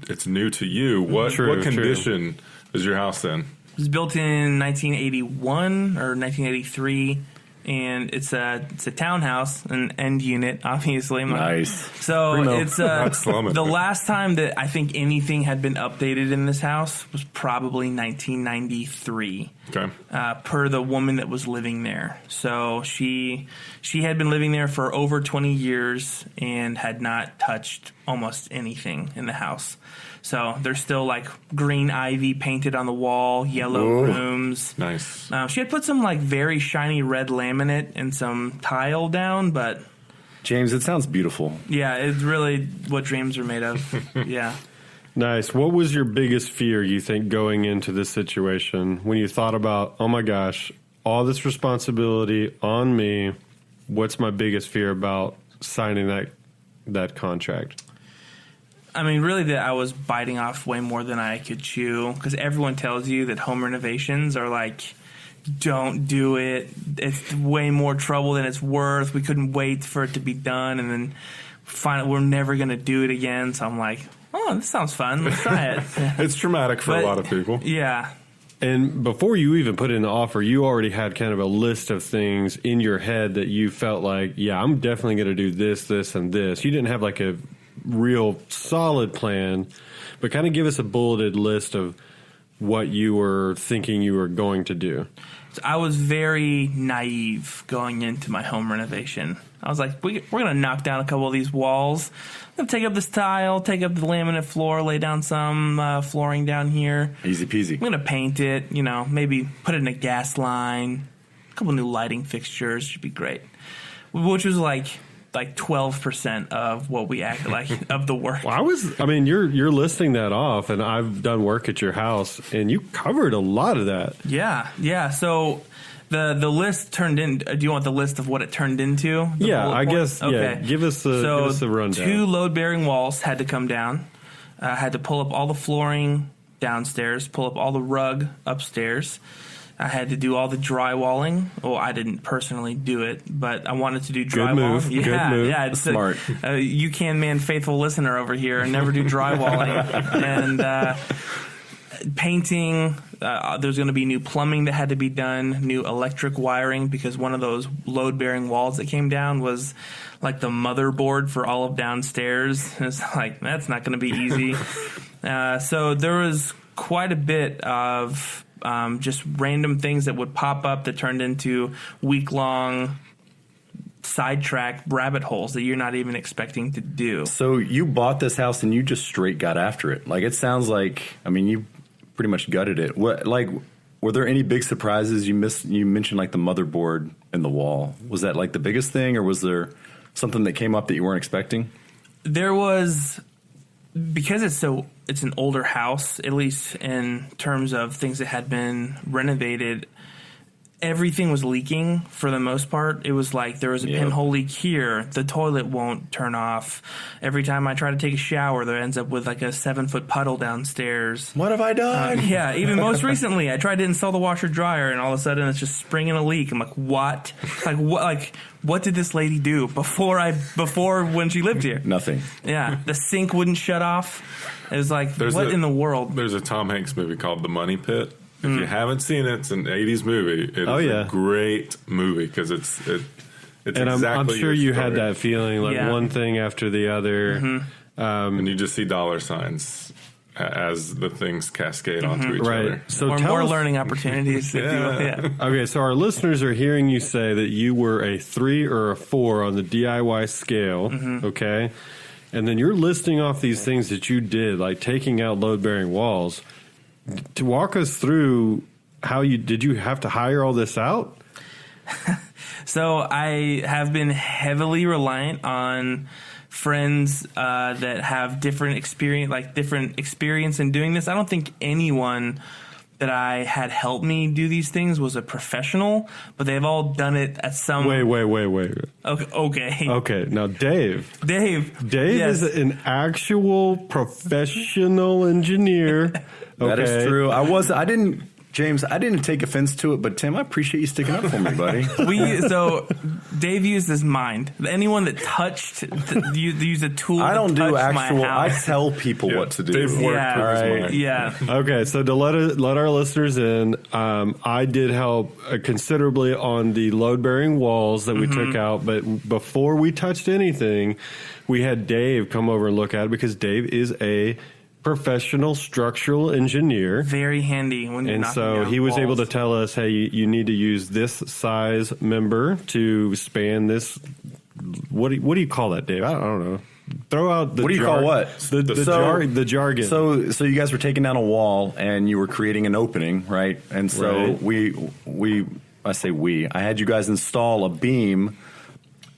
Speaker 1: it's new to you. What condition is your house in?
Speaker 4: It was built in 1981 or 1983, and it's a townhouse, an end unit, obviously.
Speaker 3: Nice.
Speaker 4: So it's
Speaker 1: slumming.
Speaker 4: The last time that I think anything had been updated in this house was probably 1993.
Speaker 1: Okay.
Speaker 4: Per the woman that was living there. So she had been living there for over 20 years and had not touched almost anything in the house. So there's still like green ivy painted on the wall, yellow rooms.
Speaker 1: Nice.
Speaker 4: She had put some like very shiny red laminate and some tile down, but
Speaker 3: James, it sounds beautiful.
Speaker 4: yeah, it's really what dreams are made of. Yeah.
Speaker 2: Nice. What was your biggest fear, you think, going into this situation when you thought about, oh my gosh, all this responsibility on me? What's my biggest fear about signing that contract?
Speaker 4: I mean, really, that I was biting off way more than I could chew, because everyone tells you that home renovations are like, don't do it. It's way more trouble than it's worth. We couldn't wait for it to be done, and then finally we're never going to do it again. So I'm like, oh, this sounds fun. Let's try it.
Speaker 1: It's traumatic for a lot of people.
Speaker 4: Yeah.
Speaker 2: And before you even put in the offer, you already had kind of a list of things in your head that you felt like, yeah, I'm definitely going to do this, this, and this. You didn't have like a real solid plan, but kind of give us a bulleted list of what you were thinking you were going to do.
Speaker 4: So I was very naive going into my home renovation. I was like, we're going to knock down a couple of these walls. I'm going to take up this tile, take up the laminate floor, lay down some flooring down here.
Speaker 3: Easy peasy.
Speaker 4: I'm going to paint it, maybe put it in a gas line, a couple new lighting fixtures should be great. Which was like 12% of what we acted like of the work.
Speaker 2: Well, you're listing that off, and I've done work at your house, and you covered a lot of that.
Speaker 4: Yeah. So the list turned in. Do you want the list of what it turned into?
Speaker 2: Yeah, I guess. Okay. Yeah, give us a rundown.
Speaker 4: 2 load-bearing walls had to come down. Had to pull up all the flooring downstairs, pull up all the rug upstairs. I had to do all the drywalling. Well, I didn't personally do it, but I wanted to do drywall.
Speaker 2: Good move.
Speaker 4: Yeah,
Speaker 2: Good move.
Speaker 4: Yeah, it's
Speaker 3: smart.
Speaker 4: You can man, faithful listener over here, and never do drywalling. And painting. There's going to be new plumbing that had to be done, new electric wiring, because one of those load-bearing walls that came down was like the motherboard for all of downstairs. It's like, that's not going to be easy. So there was quite a bit of just random things that would pop up that turned into week-long sidetrack rabbit holes that you're not even expecting to do.
Speaker 3: So you bought this house and you just straight got after it. Like, it sounds like, you pretty much gutted it. Were there any big surprises you missed? You mentioned like the motherboard and the wall. Was that like the biggest thing, or was there something that came up that you weren't expecting?
Speaker 4: There was, because it's an older house, at least in terms of things that had been renovated. everything was leaking for the most part. It was like there was a pinhole leak here. The toilet won't turn off. Every time I try to take a shower, there ends up with like a 7-foot puddle downstairs.
Speaker 3: What have I done?
Speaker 4: Even most recently, I tried to install the washer dryer, and all of a sudden it's just springing a leak. I'm like, what? What did this lady do before when she lived here?
Speaker 3: Nothing.
Speaker 4: Yeah, the sink wouldn't shut off. It was like, what in the world?
Speaker 1: There's a Tom Hanks movie called The Money Pit. If you haven't seen it, it's an 80s movie. It is a great movie because it's
Speaker 2: and
Speaker 1: exactly
Speaker 2: I'm sure you
Speaker 1: story.
Speaker 2: had that feeling, like one thing after the other.
Speaker 1: And you just see dollar signs as the things cascade onto each other.
Speaker 2: So
Speaker 4: or more learning opportunities. If you will. Yeah.
Speaker 2: Okay, so our listeners are hearing you say that you were a 3 or a 4 on the DIY scale, okay? And then you're listing off these things that you did, like taking out load-bearing walls. To walk us through how did you have to hire all this out?
Speaker 4: So I have been heavily reliant on friends that have different experience in doing this. I don't think anyone that I had help me do these things was a professional, but they've all done it at some...
Speaker 2: Wait.
Speaker 4: Okay.
Speaker 2: Now, Dave
Speaker 4: yes.
Speaker 2: is an actual professional engineer.
Speaker 3: That is true. James, I didn't take offense to it, but Tim, I appreciate you sticking up for me, buddy.
Speaker 4: So Dave used his mind. Anyone that used a tool.
Speaker 3: I don't do actual.
Speaker 4: I
Speaker 3: tell people what to do.
Speaker 1: Dave worked with his mind.
Speaker 4: Yeah.
Speaker 2: Okay, so to let our listeners in, I did help considerably on the load-bearing walls that we took out, but before we touched anything, we had Dave come over and look at it because Dave is a professional structural engineer.
Speaker 4: Very handy when you're knocking down
Speaker 2: he was
Speaker 4: walls.
Speaker 2: able to tell us, hey, you need to use this size member to span this. What do you call that, Dave? I don't know. Throw out the
Speaker 3: what do you call what?
Speaker 2: The jargon.
Speaker 3: So you guys were taking down a wall and you were creating an opening, right? And so I had you guys install a beam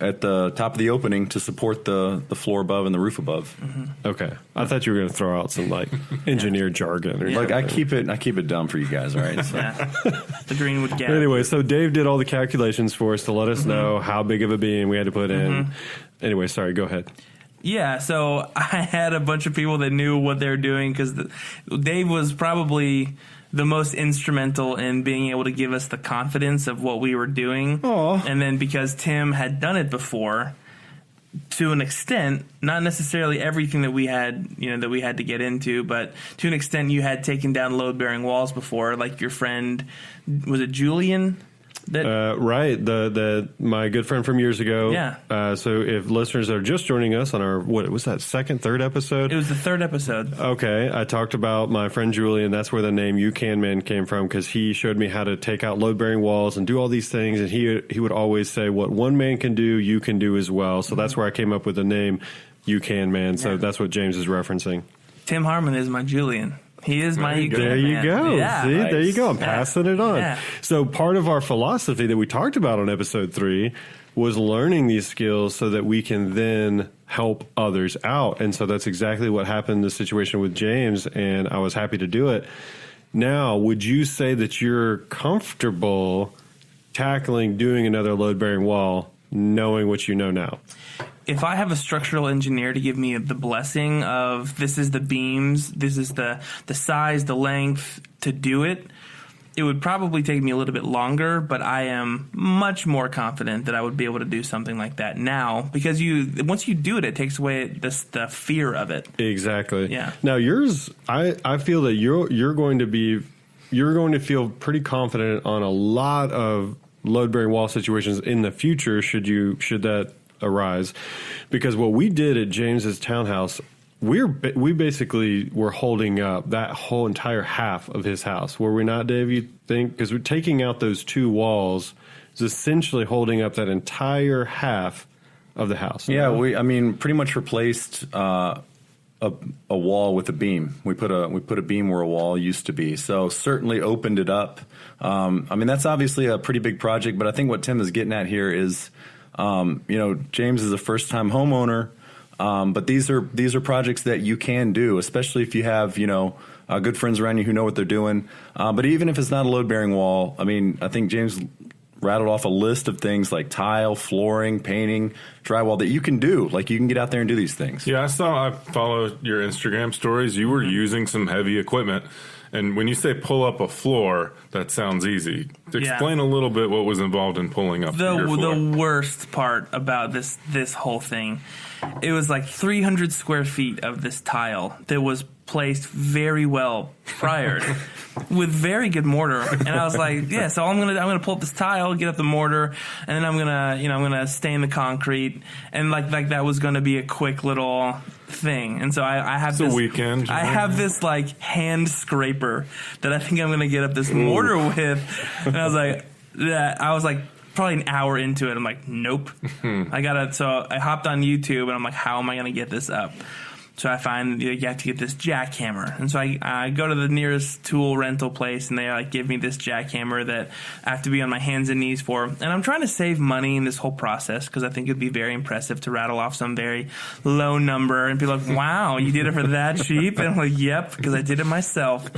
Speaker 3: at the top of the opening to support the floor above and the roof above.
Speaker 2: Okay, I thought you were going to throw out some like engineer jargon. Or
Speaker 3: Like I keep it dumb for you guys, all right? So.
Speaker 4: The Greenwood gap.
Speaker 2: Anyway, so Dave did all the calculations for us to let us know how big of a beam we had to put in. Anyway, sorry, go ahead.
Speaker 4: Yeah, so I had a bunch of people that knew what they were doing because Dave was probably the most instrumental in being able to give us the confidence of what we were doing.
Speaker 2: Aww.
Speaker 4: And then because Tim had done it before, to an extent, not necessarily everything that we had, that we had to get into, but to an extent you had taken down load-bearing walls before, like your friend, was it Julian?
Speaker 2: Right, my good friend from years ago.
Speaker 4: Yeah.
Speaker 2: So if listeners are just joining us on our, what was that, third episode?
Speaker 4: It was the third episode.
Speaker 2: Okay, I talked about my friend Julian. That's where the name You Can Man came from because he showed me how to take out load-bearing walls and do all these things. And he would always say, what one man can do, you can do as well. So that's where I came up with the name You Can Man. So that's what James is referencing.
Speaker 4: Tim Harmon is my Julian. He is my You Can
Speaker 2: There you
Speaker 4: Man.
Speaker 2: go.
Speaker 4: Yeah,
Speaker 2: See,
Speaker 4: nice.
Speaker 2: there you go. I'm passing it on.
Speaker 4: Yeah.
Speaker 2: So part of our philosophy that we talked about on episode 3 was learning these skills so that we can then help others out. And so that's exactly what happened in the situation with James, and I was happy to do it. Now, would you say that you're comfortable doing another load-bearing wall, knowing what you know now?
Speaker 4: If I have a structural engineer to give me the blessing of this is the beams, this is the size, the length to do it, it would probably take me a little bit longer, but I am much more confident that I would be able to do something like that now because once you do it, it takes away the fear of it.
Speaker 2: Exactly.
Speaker 4: Yeah.
Speaker 2: Now yours, I feel that you're going to feel pretty confident on a lot of load-bearing wall situations in the future should that arise, because what we did at James's townhouse, we basically were holding up that whole entire half of his house. Were we not, Dave? You think? Because we're taking out those 2 walls is essentially holding up that entire half of the house.
Speaker 3: Yeah, we pretty much replaced a wall with a beam. We put a beam where a wall used to be. So certainly opened it up. That's obviously a pretty big project, but I think what Tim is getting at here is, James is a first-time homeowner, but these are projects that you can do, especially if you have, good friends around you who know what they're doing. But even if it's not a load-bearing wall, I mean, I think James rattled off a list of things like tile, flooring, painting, drywall that you can do. Like, you can get out there and do these things.
Speaker 1: Yeah, I follow your Instagram stories. You were using some heavy equipment. And when you say pull up a floor, that sounds easy. Explain a little bit what was involved in pulling up your floor.
Speaker 4: The worst part about this whole thing, it was like 300 square feet of this tile that was placed very well prior with very good mortar. And I was like, yeah, so I'm gonna pull up this tile, get up the mortar, and then I'm gonna stain the concrete, and like that was gonna be a quick little thing. And so I have this
Speaker 1: weekend.
Speaker 4: I have this like hand scraper that I think I'm gonna get up this mortar with. And I was like probably an hour into it. I'm like, nope. So I hopped on YouTube and I'm like, how am I gonna get this up? So I find you have to get this jackhammer. And so I go to the nearest tool rental place, and they like give me this jackhammer that I have to be on my hands and knees for. And I'm trying to save money in this whole process because I think it'd be very impressive to rattle off some very low number and be like, wow, you did it for that cheap? And I'm like, yep, because I did it myself.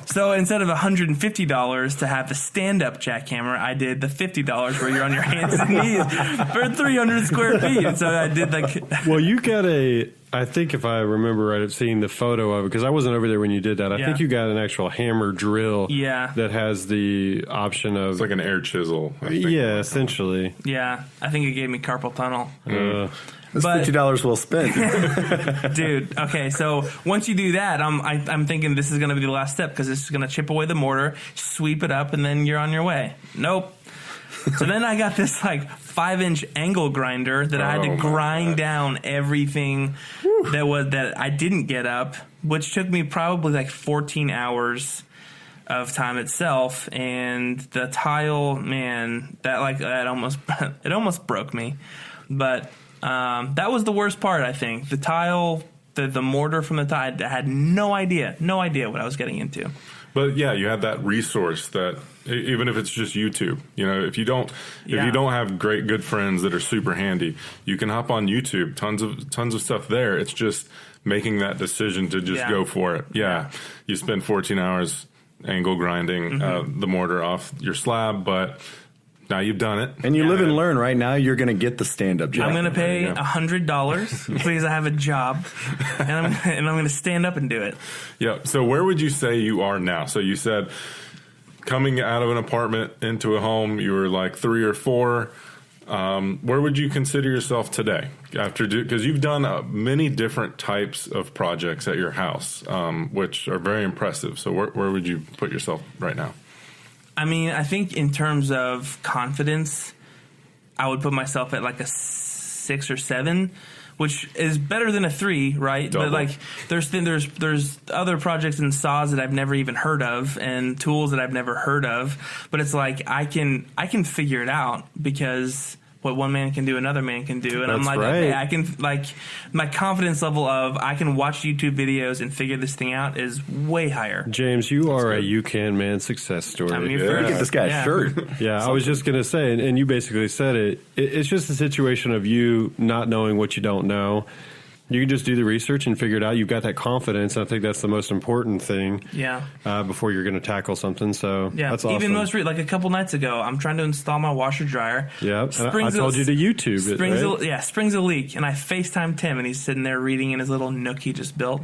Speaker 4: So instead of $150 to have the stand-up jackhammer, I did the $50 where you're on your hands and knees for 300 square feet. And so I did like...
Speaker 2: Well, you got I think if I remember right, I've seen the photo of it because I wasn't over there when you did that. I think you got an actual hammer drill that has the option of...
Speaker 1: It's like an air chisel. I think.
Speaker 2: Yeah, essentially.
Speaker 4: Yeah, I think it gave me carpal tunnel.
Speaker 3: That's $50 well spent.
Speaker 4: Dude, okay, so once you do that, I'm thinking this is going to be the last step because this is going to chip away the mortar, sweep it up, and then you're on your way. Nope. So then I got this like 5-inch angle grinder that I had to grind down everything that I didn't get up, which took me probably like 14 hours of time itself. And the tile, man, that almost broke me. But that was the worst part, I think. The tile, the mortar from the tile, I had no idea what I was getting into.
Speaker 1: But yeah, you had that resource that even if it's just YouTube, if you don't have good friends that are super handy, you can hop on YouTube, tons of stuff there. It's just making that decision to just go for it. Yeah. You spend 14 hours angle grinding the mortar off your slab, but now you've done it.
Speaker 3: And you live and learn. Right now, you're going to get the stand-up job.
Speaker 4: I'm going to pay $100 because I have a job, and I'm going to stand up and do it.
Speaker 1: Yeah. So where would you say you are now? So you said coming out of an apartment into a home, you were like 3 or 4. Where would you consider yourself today? Because you've done many different types of projects at your house, which are very impressive. So where would you put yourself right now?
Speaker 4: I mean, I think in terms of confidence, I would put myself at like a 6 or 7, which is better than a 3, right?
Speaker 1: Double.
Speaker 4: But like, there's other projects and saws that I've never even heard of, and tools that I've never heard of. But it's like I can figure it out because what one man can do, another man can do. And
Speaker 2: That's
Speaker 4: I'm like,
Speaker 2: right.
Speaker 4: okay, I can, like, my confidence level of I can watch YouTube videos and figure this thing out is way higher.
Speaker 2: James, you are a You Can Man success story.
Speaker 4: I mean,
Speaker 3: Look at this guy's shirt.
Speaker 2: Yeah, I was just going to say, and you basically said it. It's just a situation of you not knowing what you don't know. You can just do the research and figure it out. You've got that confidence. I think that's the most important thing.
Speaker 4: Yeah.
Speaker 2: Before you're going to tackle something. So that's awesome.
Speaker 4: Even like a couple nights ago, I'm trying to install my washer dryer.
Speaker 2: Yeah. I told you to YouTube it. Right?
Speaker 4: Springs a leak, and I FaceTime Tim, and he's sitting there reading in his little nook he just built.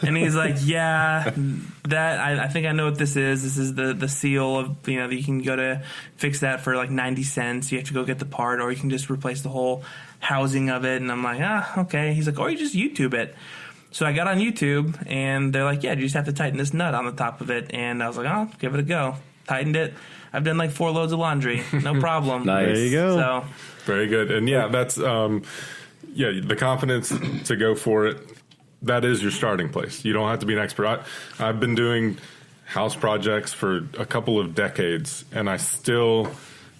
Speaker 4: And he's like, yeah, I think I know what this is. This is the seal of, that you can go to fix that for like 90 cents. You have to go get the part, or you can just replace the whole housing of it. And I'm like, okay. He's like, or you just YouTube it. So I got on YouTube, and they're like, yeah, you just have to tighten this nut on the top of it. And I was like, oh, give it a go. Tightened it. I've done like 4 loads of laundry. No problem.
Speaker 3: Nice.
Speaker 2: There you go.
Speaker 4: So
Speaker 1: very good. And yeah, that's the confidence to go for it. That is your starting place. You don't have to be an expert. I've been doing house projects for a couple of decades, and I still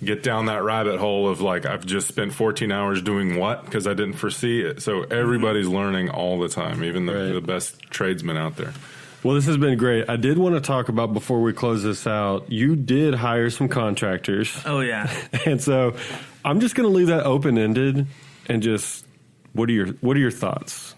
Speaker 1: get down that rabbit hole of like, I've just spent 14 hours doing what because I didn't foresee it. So everybody's learning all the time, even the best tradesmen out there.
Speaker 2: Well, this has been great. I did want to talk about, before we close this out, you did hire some contractors.
Speaker 4: Oh, yeah.
Speaker 2: And so I'm just going to leave that open-ended and just, what are your thoughts?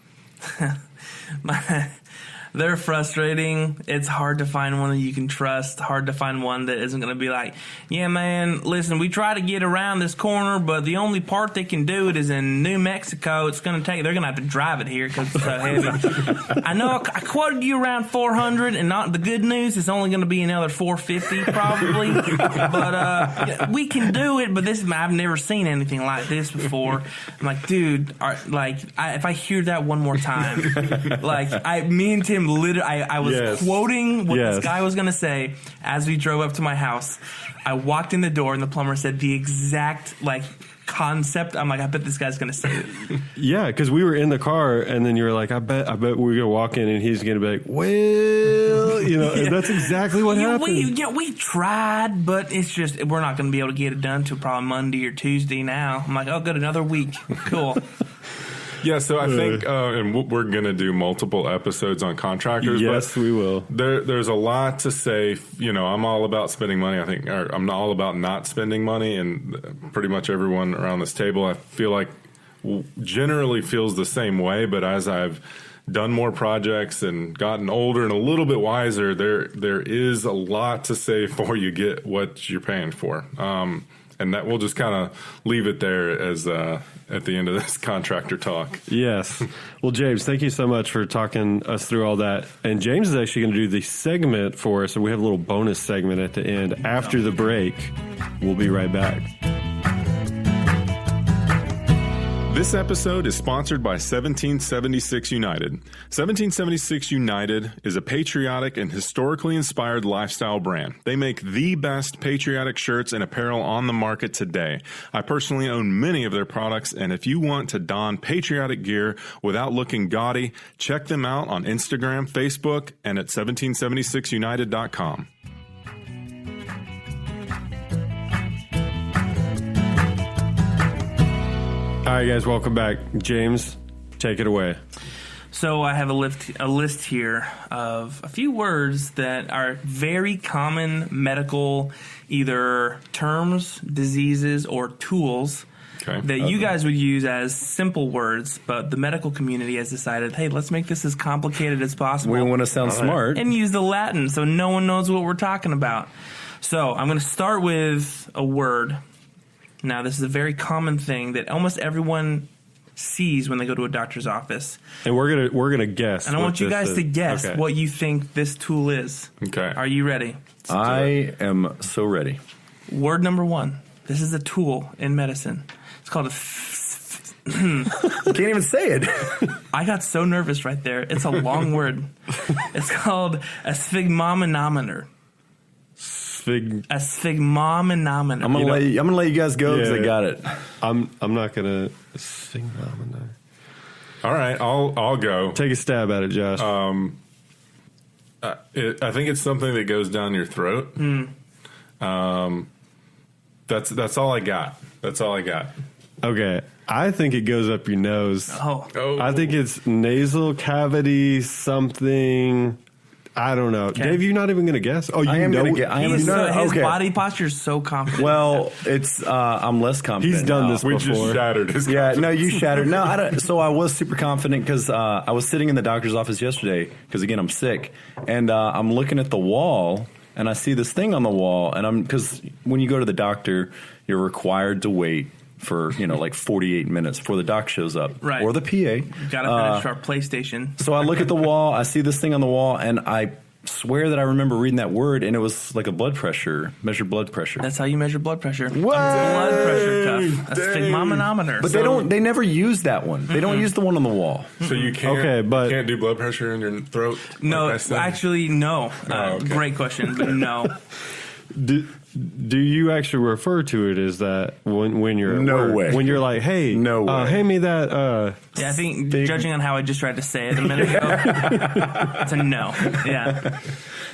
Speaker 4: They're frustrating. It's hard to find one that you can trust. Hard to find one that isn't going to be like, yeah, man, listen, we try to get around this corner, but the only part they can do it is in New Mexico. It's going to take, they're going to have to drive it here because it's so heavy. I know I quoted you around 400, and not the good news is only going to be another 450 probably. But we can do it, but I've never seen anything like this before. I'm like, dude, if I hear that one more time, me and Tim literally, I was quoting what this guy was going to say as we drove up to my house. I walked in the door and the plumber said the exact concept. I'm like, I bet this guy's going to say it.
Speaker 2: Yeah, because we were in the car and then you were like, I bet we're going to walk in and he's going to be like, well, and that's exactly what happened.
Speaker 4: We tried, but it's just, we're not going to be able to get it done till probably Monday or Tuesday now. I'm like, oh, good, another week. Cool.
Speaker 1: Yeah, so I think, and we're going to do multiple episodes on contractors.
Speaker 2: Yes,
Speaker 1: but
Speaker 2: we will.
Speaker 1: There's a lot to say. I'm all about spending money. I'm all about not spending money, and pretty much everyone around this table, I feel like, generally feels the same way. But as I've done more projects and gotten older and a little bit wiser, there is a lot to say before you get what you're paying for. And that we'll just kind of leave it there as at the end of this contractor talk.
Speaker 2: Yes. Well, James, thank you so much for talking us through all that. And James is actually going to do the segment for us. So we have a little bonus segment at the end after the break. We'll be right back.
Speaker 1: This episode is sponsored by 1776 United. 1776 United is a patriotic and historically inspired lifestyle brand. They make the best patriotic shirts and apparel on the market today. I personally own many of their products, and if you want to don patriotic gear without looking gaudy, check them out on Instagram, Facebook, and at 1776united.com.
Speaker 2: All right, guys, welcome back. James, take it away.
Speaker 4: So I have a list here of a few words that are very common medical either terms, diseases, or tools that you guys would use as simple words, but the medical community has decided, hey, let's make this as complicated as possible.
Speaker 3: We want to sound smart.
Speaker 4: And use the Latin so no one knows what we're talking about. So I'm going to start with a word. Now, this is a very common thing that almost everyone sees when they go to a doctor's office.
Speaker 2: And we're gonna guess.
Speaker 4: And I want you guys to guess what you think this tool is.
Speaker 1: Okay.
Speaker 4: Are you ready?
Speaker 3: I am so ready.
Speaker 4: Word number one. This is a tool in medicine. It's called a...
Speaker 3: You can't even say it.
Speaker 4: I got so nervous right there. It's a long word. It's called a sphygmomanometer. A sphygmomanometer.
Speaker 3: I'm gonna let you guys go because I got it.
Speaker 2: I'm not gonna sphygmomanometer.
Speaker 1: All right, I'll go.
Speaker 2: Take a stab at it, Josh.
Speaker 1: I think it's something that goes down your throat. That's all I got. That's all I got.
Speaker 2: Okay, I think it goes up your nose.
Speaker 4: Oh.
Speaker 2: I think it's nasal cavity something. I don't know.
Speaker 4: Okay.
Speaker 2: Dave, you're not even going to guess? Oh, you know.
Speaker 4: His body posture is so confident.
Speaker 3: Well, it's I'm less confident.
Speaker 2: He's done this
Speaker 1: We
Speaker 2: before.
Speaker 1: just shattered his
Speaker 3: Yeah, no, you shattered. No, I don't. So I was super confident because I was sitting in the doctor's office yesterday because, again, I'm sick. And I'm looking at the wall, and I see this thing on the wall. And because when you go to the doctor, you're required to wait for, like 48 minutes before the doc shows up.
Speaker 4: Right.
Speaker 3: Or the PA.
Speaker 4: You got to finish our PlayStation.
Speaker 3: So I look at the wall, I see this thing on the wall, and I swear that I remember reading that word, and it was like a measured blood pressure.
Speaker 4: That's how you measure blood pressure.
Speaker 3: What?
Speaker 4: Blood pressure cuff. A sphygmomanometer.
Speaker 3: But they never use that one. They don't use the one on the wall.
Speaker 1: So you can't,
Speaker 2: but
Speaker 1: can't do blood pressure in your throat?
Speaker 4: No,
Speaker 1: like
Speaker 4: actually, no.
Speaker 1: okay.
Speaker 4: Great question, but no.
Speaker 2: Do you actually refer to it as that when you're at work?
Speaker 3: way.
Speaker 2: When you're like, hey, hand me that.
Speaker 4: Yeah, I think judging on how I just tried to say it a minute ago, it's a no. Yeah.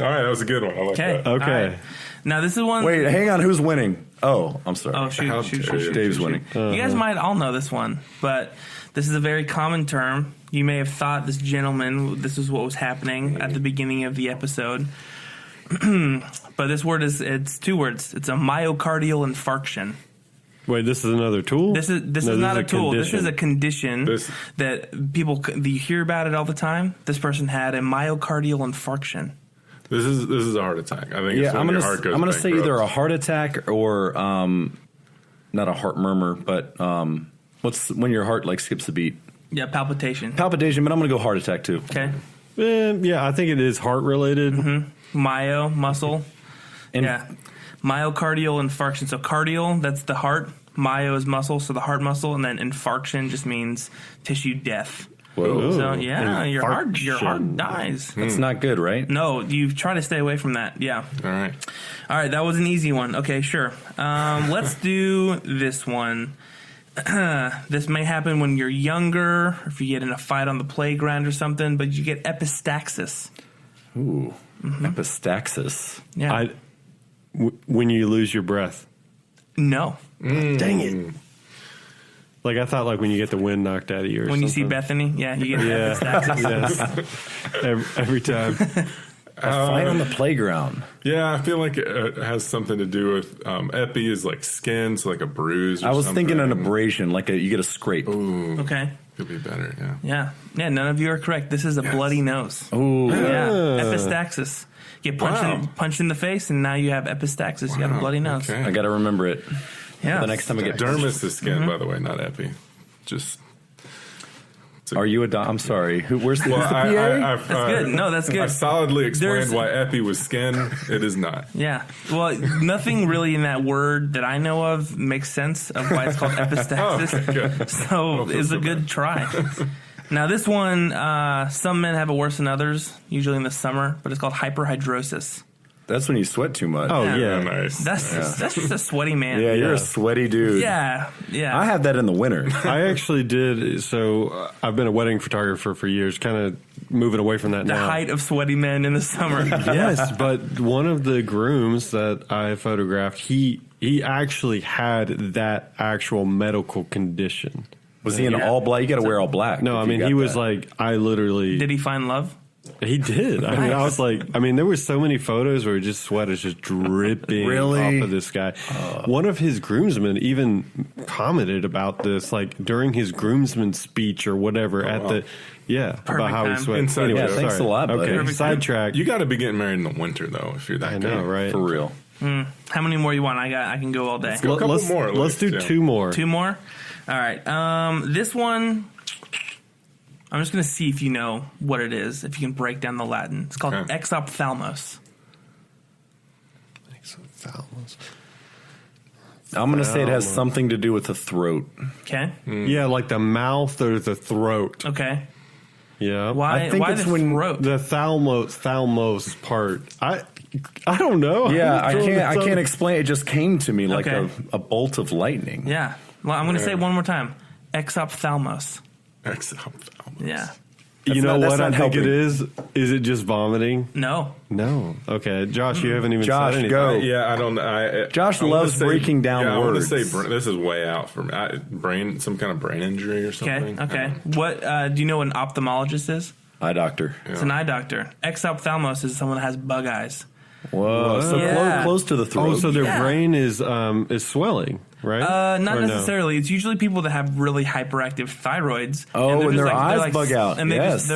Speaker 1: All right, that was a good one. I like that.
Speaker 2: Okay.
Speaker 4: Right. Now this is one.
Speaker 3: Wait, hang on. Who's winning? Oh, I'm sorry.
Speaker 4: Oh, shoot.
Speaker 3: Dave's winning.
Speaker 4: You guys might all know this one, but this is a very common term. You may have thought this is what was happening at the beginning of the episode. But this word it's two words. It's a myocardial infarction.
Speaker 2: Wait, this is another tool?
Speaker 4: This is not a tool. This is a condition that people you hear about it all the time. This person had a myocardial infarction.
Speaker 1: This is a heart attack. I think. Yeah,
Speaker 3: I'm gonna say either a heart attack or not a heart murmur, but what's when your heart like skips a beat?
Speaker 4: Yeah, palpitation.
Speaker 3: Palpitation, but I'm gonna go heart attack too.
Speaker 4: Okay.
Speaker 2: Yeah, I think it is heart related.
Speaker 4: Myo muscle. Yeah. Myocardial infarction. So cardial, that's the heart. Myo is muscle, so the heart muscle, and then infarction just means tissue death.
Speaker 3: Whoa.
Speaker 4: So yeah, your heart dies.
Speaker 3: That's not good, right?
Speaker 4: No, you try to stay away from that. Yeah.
Speaker 1: All right.
Speaker 4: That was an easy one. Okay, sure. Let's do this one. This may happen when you're younger, or if you get in a fight on the playground or something, but you get epistaxis.
Speaker 3: Ooh, epistaxis.
Speaker 4: Yeah.
Speaker 2: When you lose your breath.
Speaker 4: No.
Speaker 2: Dang it. Like, I thought, like, when you get the wind knocked out of you or
Speaker 4: when
Speaker 2: something.
Speaker 4: you see Bethany, yeah, you get epistaxis.
Speaker 2: Yes. Every time.
Speaker 3: A fight on the playground.
Speaker 1: Yeah, I feel like it has something to do with epi is like skin, so like a bruise. Or
Speaker 3: I was
Speaker 1: something.
Speaker 3: thinking an abrasion, like you get a scrape.
Speaker 1: Ooh,
Speaker 4: Okay.
Speaker 1: could be better. Yeah.
Speaker 4: Yeah, none of you are correct. This is a bloody nose.
Speaker 3: Ooh,
Speaker 4: Yeah, epistaxis. Get punched in the face, and now you have epistaxis. You got a bloody nose.
Speaker 1: Okay.
Speaker 3: I got to remember it.
Speaker 4: Yeah.
Speaker 3: The next time I get
Speaker 1: Dermis is skin, by the way, not epi. Just.
Speaker 3: Are you a I'm sorry. Where's the,
Speaker 1: Well,
Speaker 3: who's the PA?
Speaker 4: That's good. No, that's good.
Speaker 1: I solidly explained
Speaker 4: There's-
Speaker 1: why epi was skin. It is not.
Speaker 4: Yeah. Well, nothing really in that word that I know of makes sense of why it's called epistaxis.
Speaker 1: Oh, good.
Speaker 4: So it's a good try. Now, this one, some men have it worse than others, usually in the summer, but it's called hyperhidrosis.
Speaker 3: That's when you sweat too much.
Speaker 2: Oh,
Speaker 4: Yeah.
Speaker 2: yeah.
Speaker 1: Nice.
Speaker 4: That's just a sweaty man.
Speaker 3: Yeah, you're a sweaty dude.
Speaker 4: Yeah.
Speaker 3: I have that in the winter.
Speaker 2: I actually did. So I've been a wedding photographer for years, kind of moving away from that
Speaker 4: The
Speaker 2: now.
Speaker 4: height of sweaty men in the summer.
Speaker 2: Yes, but one of the grooms that I photographed, he actually had that actual medical condition.
Speaker 3: Was he in all black? You got to wear all black.
Speaker 2: No,
Speaker 3: if
Speaker 2: I
Speaker 3: you
Speaker 2: mean,
Speaker 3: got
Speaker 2: he was
Speaker 3: that.
Speaker 2: like, I literally...
Speaker 4: Did he find love?
Speaker 2: He did. I mean, I was like, there were so many photos where just sweat is just dripping
Speaker 3: Really?
Speaker 2: off of this guy. One of his groomsmen even commented about this, like during his groomsman speech or whatever about how he
Speaker 4: time.
Speaker 2: sweat.
Speaker 1: Inside
Speaker 2: Anyway,
Speaker 1: joke.
Speaker 3: Yeah, thanks
Speaker 2: sorry.
Speaker 3: a lot, buddy.
Speaker 2: Okay,
Speaker 4: Perfect
Speaker 2: sidetrack.
Speaker 1: You got to be getting married in the winter though, if you're that.
Speaker 2: I know, right?
Speaker 3: For real.
Speaker 4: How many more you want? I can go all day.
Speaker 1: go. A couple
Speaker 2: let's,
Speaker 1: more at
Speaker 2: Let's do
Speaker 1: least, yeah.
Speaker 2: two more.
Speaker 4: Two more? All right. This one, I'm just going to see if you know what it is, if you can break down the Latin. It's called
Speaker 1: Okay.
Speaker 4: exophthalmos.
Speaker 3: I'm going to say it has something to do with the throat.
Speaker 4: Okay.
Speaker 2: Yeah, like the mouth or the throat.
Speaker 4: Okay.
Speaker 2: Yeah.
Speaker 4: Why?
Speaker 3: I think
Speaker 4: Why
Speaker 3: it's
Speaker 4: the
Speaker 3: when
Speaker 4: throat?
Speaker 2: The thalamus part. I don't know.
Speaker 3: Yeah, I
Speaker 2: I'm throwing
Speaker 3: can't
Speaker 2: this out.
Speaker 3: explain. It just came to me like
Speaker 4: Okay.
Speaker 3: a bolt of lightning.
Speaker 4: Yeah. Well, I'm going to say it one more time. Exophthalmos. Yeah.
Speaker 2: You know
Speaker 3: that's
Speaker 2: what I
Speaker 3: not
Speaker 2: think
Speaker 3: helping.
Speaker 2: it is? Is it just vomiting?
Speaker 4: No.
Speaker 2: No. Okay, Josh, you haven't even
Speaker 3: Josh,
Speaker 2: said anything.
Speaker 3: go.
Speaker 1: Yeah, I don't.
Speaker 3: Josh
Speaker 1: I wanna
Speaker 3: loves breaking down
Speaker 1: I want to
Speaker 3: words.
Speaker 1: say this is way out for me. Some kind of brain injury or
Speaker 4: Okay.
Speaker 1: something.
Speaker 4: Okay. What do you know what an ophthalmologist is?
Speaker 3: Eye doctor.
Speaker 4: It's an eye doctor. Exophthalmos is someone that has bug eyes.
Speaker 3: Whoa. So
Speaker 4: Yeah.
Speaker 3: close to the throat.
Speaker 2: Oh, so their
Speaker 4: Yeah.
Speaker 2: brain is swelling, right?
Speaker 4: Not
Speaker 2: Or no?
Speaker 4: necessarily. It's usually people that have really hyperactive thyroids.
Speaker 3: Oh, and
Speaker 4: they're
Speaker 3: their
Speaker 4: just
Speaker 3: eyes
Speaker 4: they're
Speaker 3: bug out.
Speaker 4: And
Speaker 3: Yes.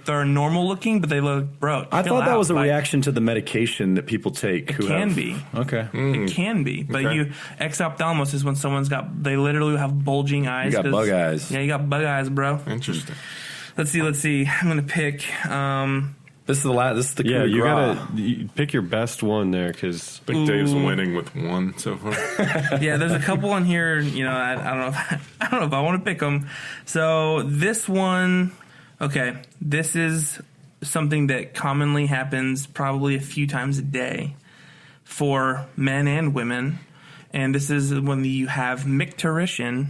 Speaker 4: they're normal looking, but they look broke.
Speaker 3: I
Speaker 4: chill
Speaker 3: thought that
Speaker 4: out.
Speaker 3: was a
Speaker 4: Like,
Speaker 3: reaction to the medication that people take.
Speaker 4: It can be.
Speaker 3: Okay.
Speaker 4: It can be, but
Speaker 1: Okay.
Speaker 4: exophthalmos is when someone's they literally have bulging eyes.
Speaker 3: You got
Speaker 4: 'cause-
Speaker 3: bug eyes.
Speaker 4: Yeah, you got bug eyes, bro.
Speaker 1: Interesting.
Speaker 4: Let's see. I'm gonna pick.
Speaker 3: This is the
Speaker 2: Yeah,
Speaker 3: coup de
Speaker 2: you
Speaker 3: grace.
Speaker 2: gotta pick your best one there, because
Speaker 1: I think Dave's winning with one so far.
Speaker 4: Yeah, there's a couple on here. I don't know. I don't know if I want to pick them. So this one, okay, this is something that commonly happens probably a few times a day for men and women, and this is when you have micturition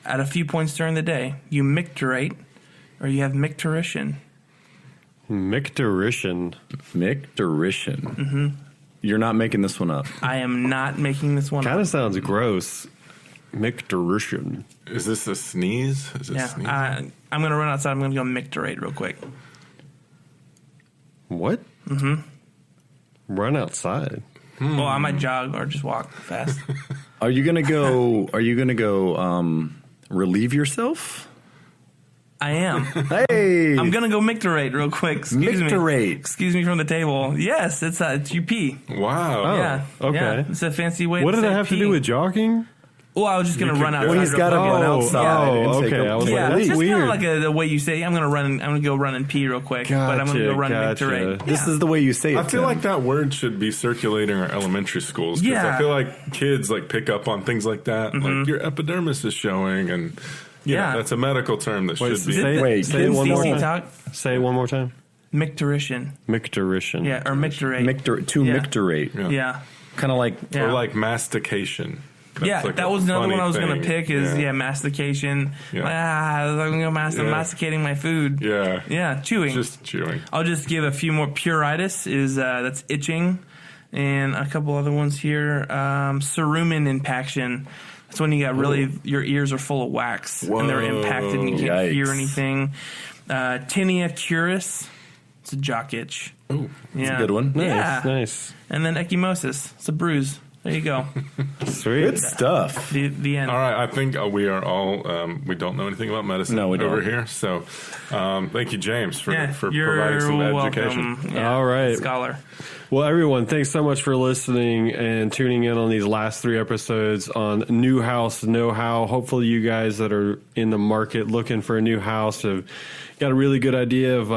Speaker 4: at a few points during the day. You micturate, or you have micturition.
Speaker 2: micturition.
Speaker 3: Micturition. Mm-hmm. You're not making this one up.
Speaker 4: I am not making this one
Speaker 2: Kind
Speaker 4: up.
Speaker 2: of sounds gross. Micturition.
Speaker 1: Is this a sneeze? Is it
Speaker 4: Yeah,
Speaker 1: sneeze?
Speaker 4: I'm going to run outside. I'm going to go micturate real quick.
Speaker 2: What? Mm-hmm. Run outside.
Speaker 4: Well, I might jog or just walk fast.
Speaker 3: Are you gonna go? Relieve yourself?
Speaker 4: I am.
Speaker 3: Hey,
Speaker 4: I'm gonna go micturate real quick. Excuse
Speaker 3: Micturate.
Speaker 4: me. Excuse me from the table. Yes, it's you pee.
Speaker 1: Wow.
Speaker 4: Yeah.
Speaker 2: okay.
Speaker 4: Yeah, it's a fancy way.
Speaker 2: What
Speaker 4: to
Speaker 2: does
Speaker 4: say
Speaker 2: that have to
Speaker 4: pee.
Speaker 2: do with jogging?
Speaker 4: Well, I was just gonna run outside.
Speaker 3: When he's got to
Speaker 4: real quick.
Speaker 3: run outside. and take
Speaker 2: okay.
Speaker 3: a
Speaker 2: I was
Speaker 3: pee.
Speaker 2: like,
Speaker 4: Yeah,
Speaker 2: that's
Speaker 4: it's just
Speaker 2: weird.
Speaker 4: kind of like the way you say. I'm gonna go run and pee real quick, but I'm gonna go run and
Speaker 2: Gotcha.
Speaker 4: micturate.
Speaker 3: This is the way you say it.
Speaker 1: I feel
Speaker 3: Tim.
Speaker 1: like that word should be circulating in our elementary schools. 'Cause
Speaker 4: Yeah.
Speaker 1: I feel like kids like pick up on things like that. Like your epidermis is showing, and
Speaker 4: Yeah.
Speaker 1: that's a medical term that
Speaker 2: Wait,
Speaker 1: should be.
Speaker 2: say it one more
Speaker 4: CC
Speaker 2: time.
Speaker 4: talk.
Speaker 2: Say it one more time.
Speaker 4: Micturition.
Speaker 2: Micturition.
Speaker 4: Yeah, or micturate. Yeah.
Speaker 3: micturate.
Speaker 4: Yeah.
Speaker 3: Kind of like
Speaker 4: Yeah.
Speaker 1: Or like mastication. That's
Speaker 4: Yeah,
Speaker 1: like
Speaker 4: that
Speaker 1: a
Speaker 4: was another
Speaker 1: funny
Speaker 4: one I was going
Speaker 1: thing.
Speaker 4: to pick is, mastication.
Speaker 1: Yeah.
Speaker 4: I'm going to go masticating my food.
Speaker 1: Yeah.
Speaker 4: Yeah, chewing.
Speaker 1: Just chewing.
Speaker 4: I'll just give a few more. Puritis is, that's itching. And a couple other ones here. Cerumen impaction. That's when you got really, your ears are full of wax. And they're impacted and you can't hear
Speaker 3: Yikes.
Speaker 4: anything. Tinea curis. It's a jock itch.
Speaker 1: Oh,
Speaker 4: Yeah.
Speaker 3: a good one.
Speaker 4: Yeah.
Speaker 2: Nice.
Speaker 4: And then ecchymosis. It's a bruise. There you go.
Speaker 2: Sweet.
Speaker 3: Good stuff.
Speaker 4: The end.
Speaker 1: all right. I think we are all. We don't know anything about medicine
Speaker 3: No, we don't.
Speaker 1: over here. So, thank you, James, for
Speaker 4: you're
Speaker 1: providing some
Speaker 4: welcome.
Speaker 1: education.
Speaker 4: Yeah,
Speaker 2: All right.
Speaker 4: scholar.
Speaker 2: Well, everyone, thanks so much for listening and tuning in on these last 3 episodes on New House Know-How. Hopefully you guys that are in the market looking for a new house have got a really good idea of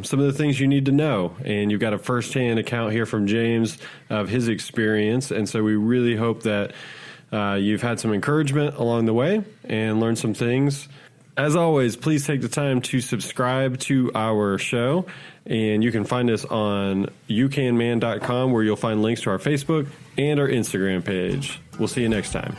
Speaker 2: some of the things you need to know. And you've got a firsthand account here from James of his experience. And so we really hope that you've had some encouragement along the way and learned some things. As always, please take the time to subscribe to our show. And you can find us on youcanman.com, where you'll find links to our Facebook and our Instagram page. We'll see you next time.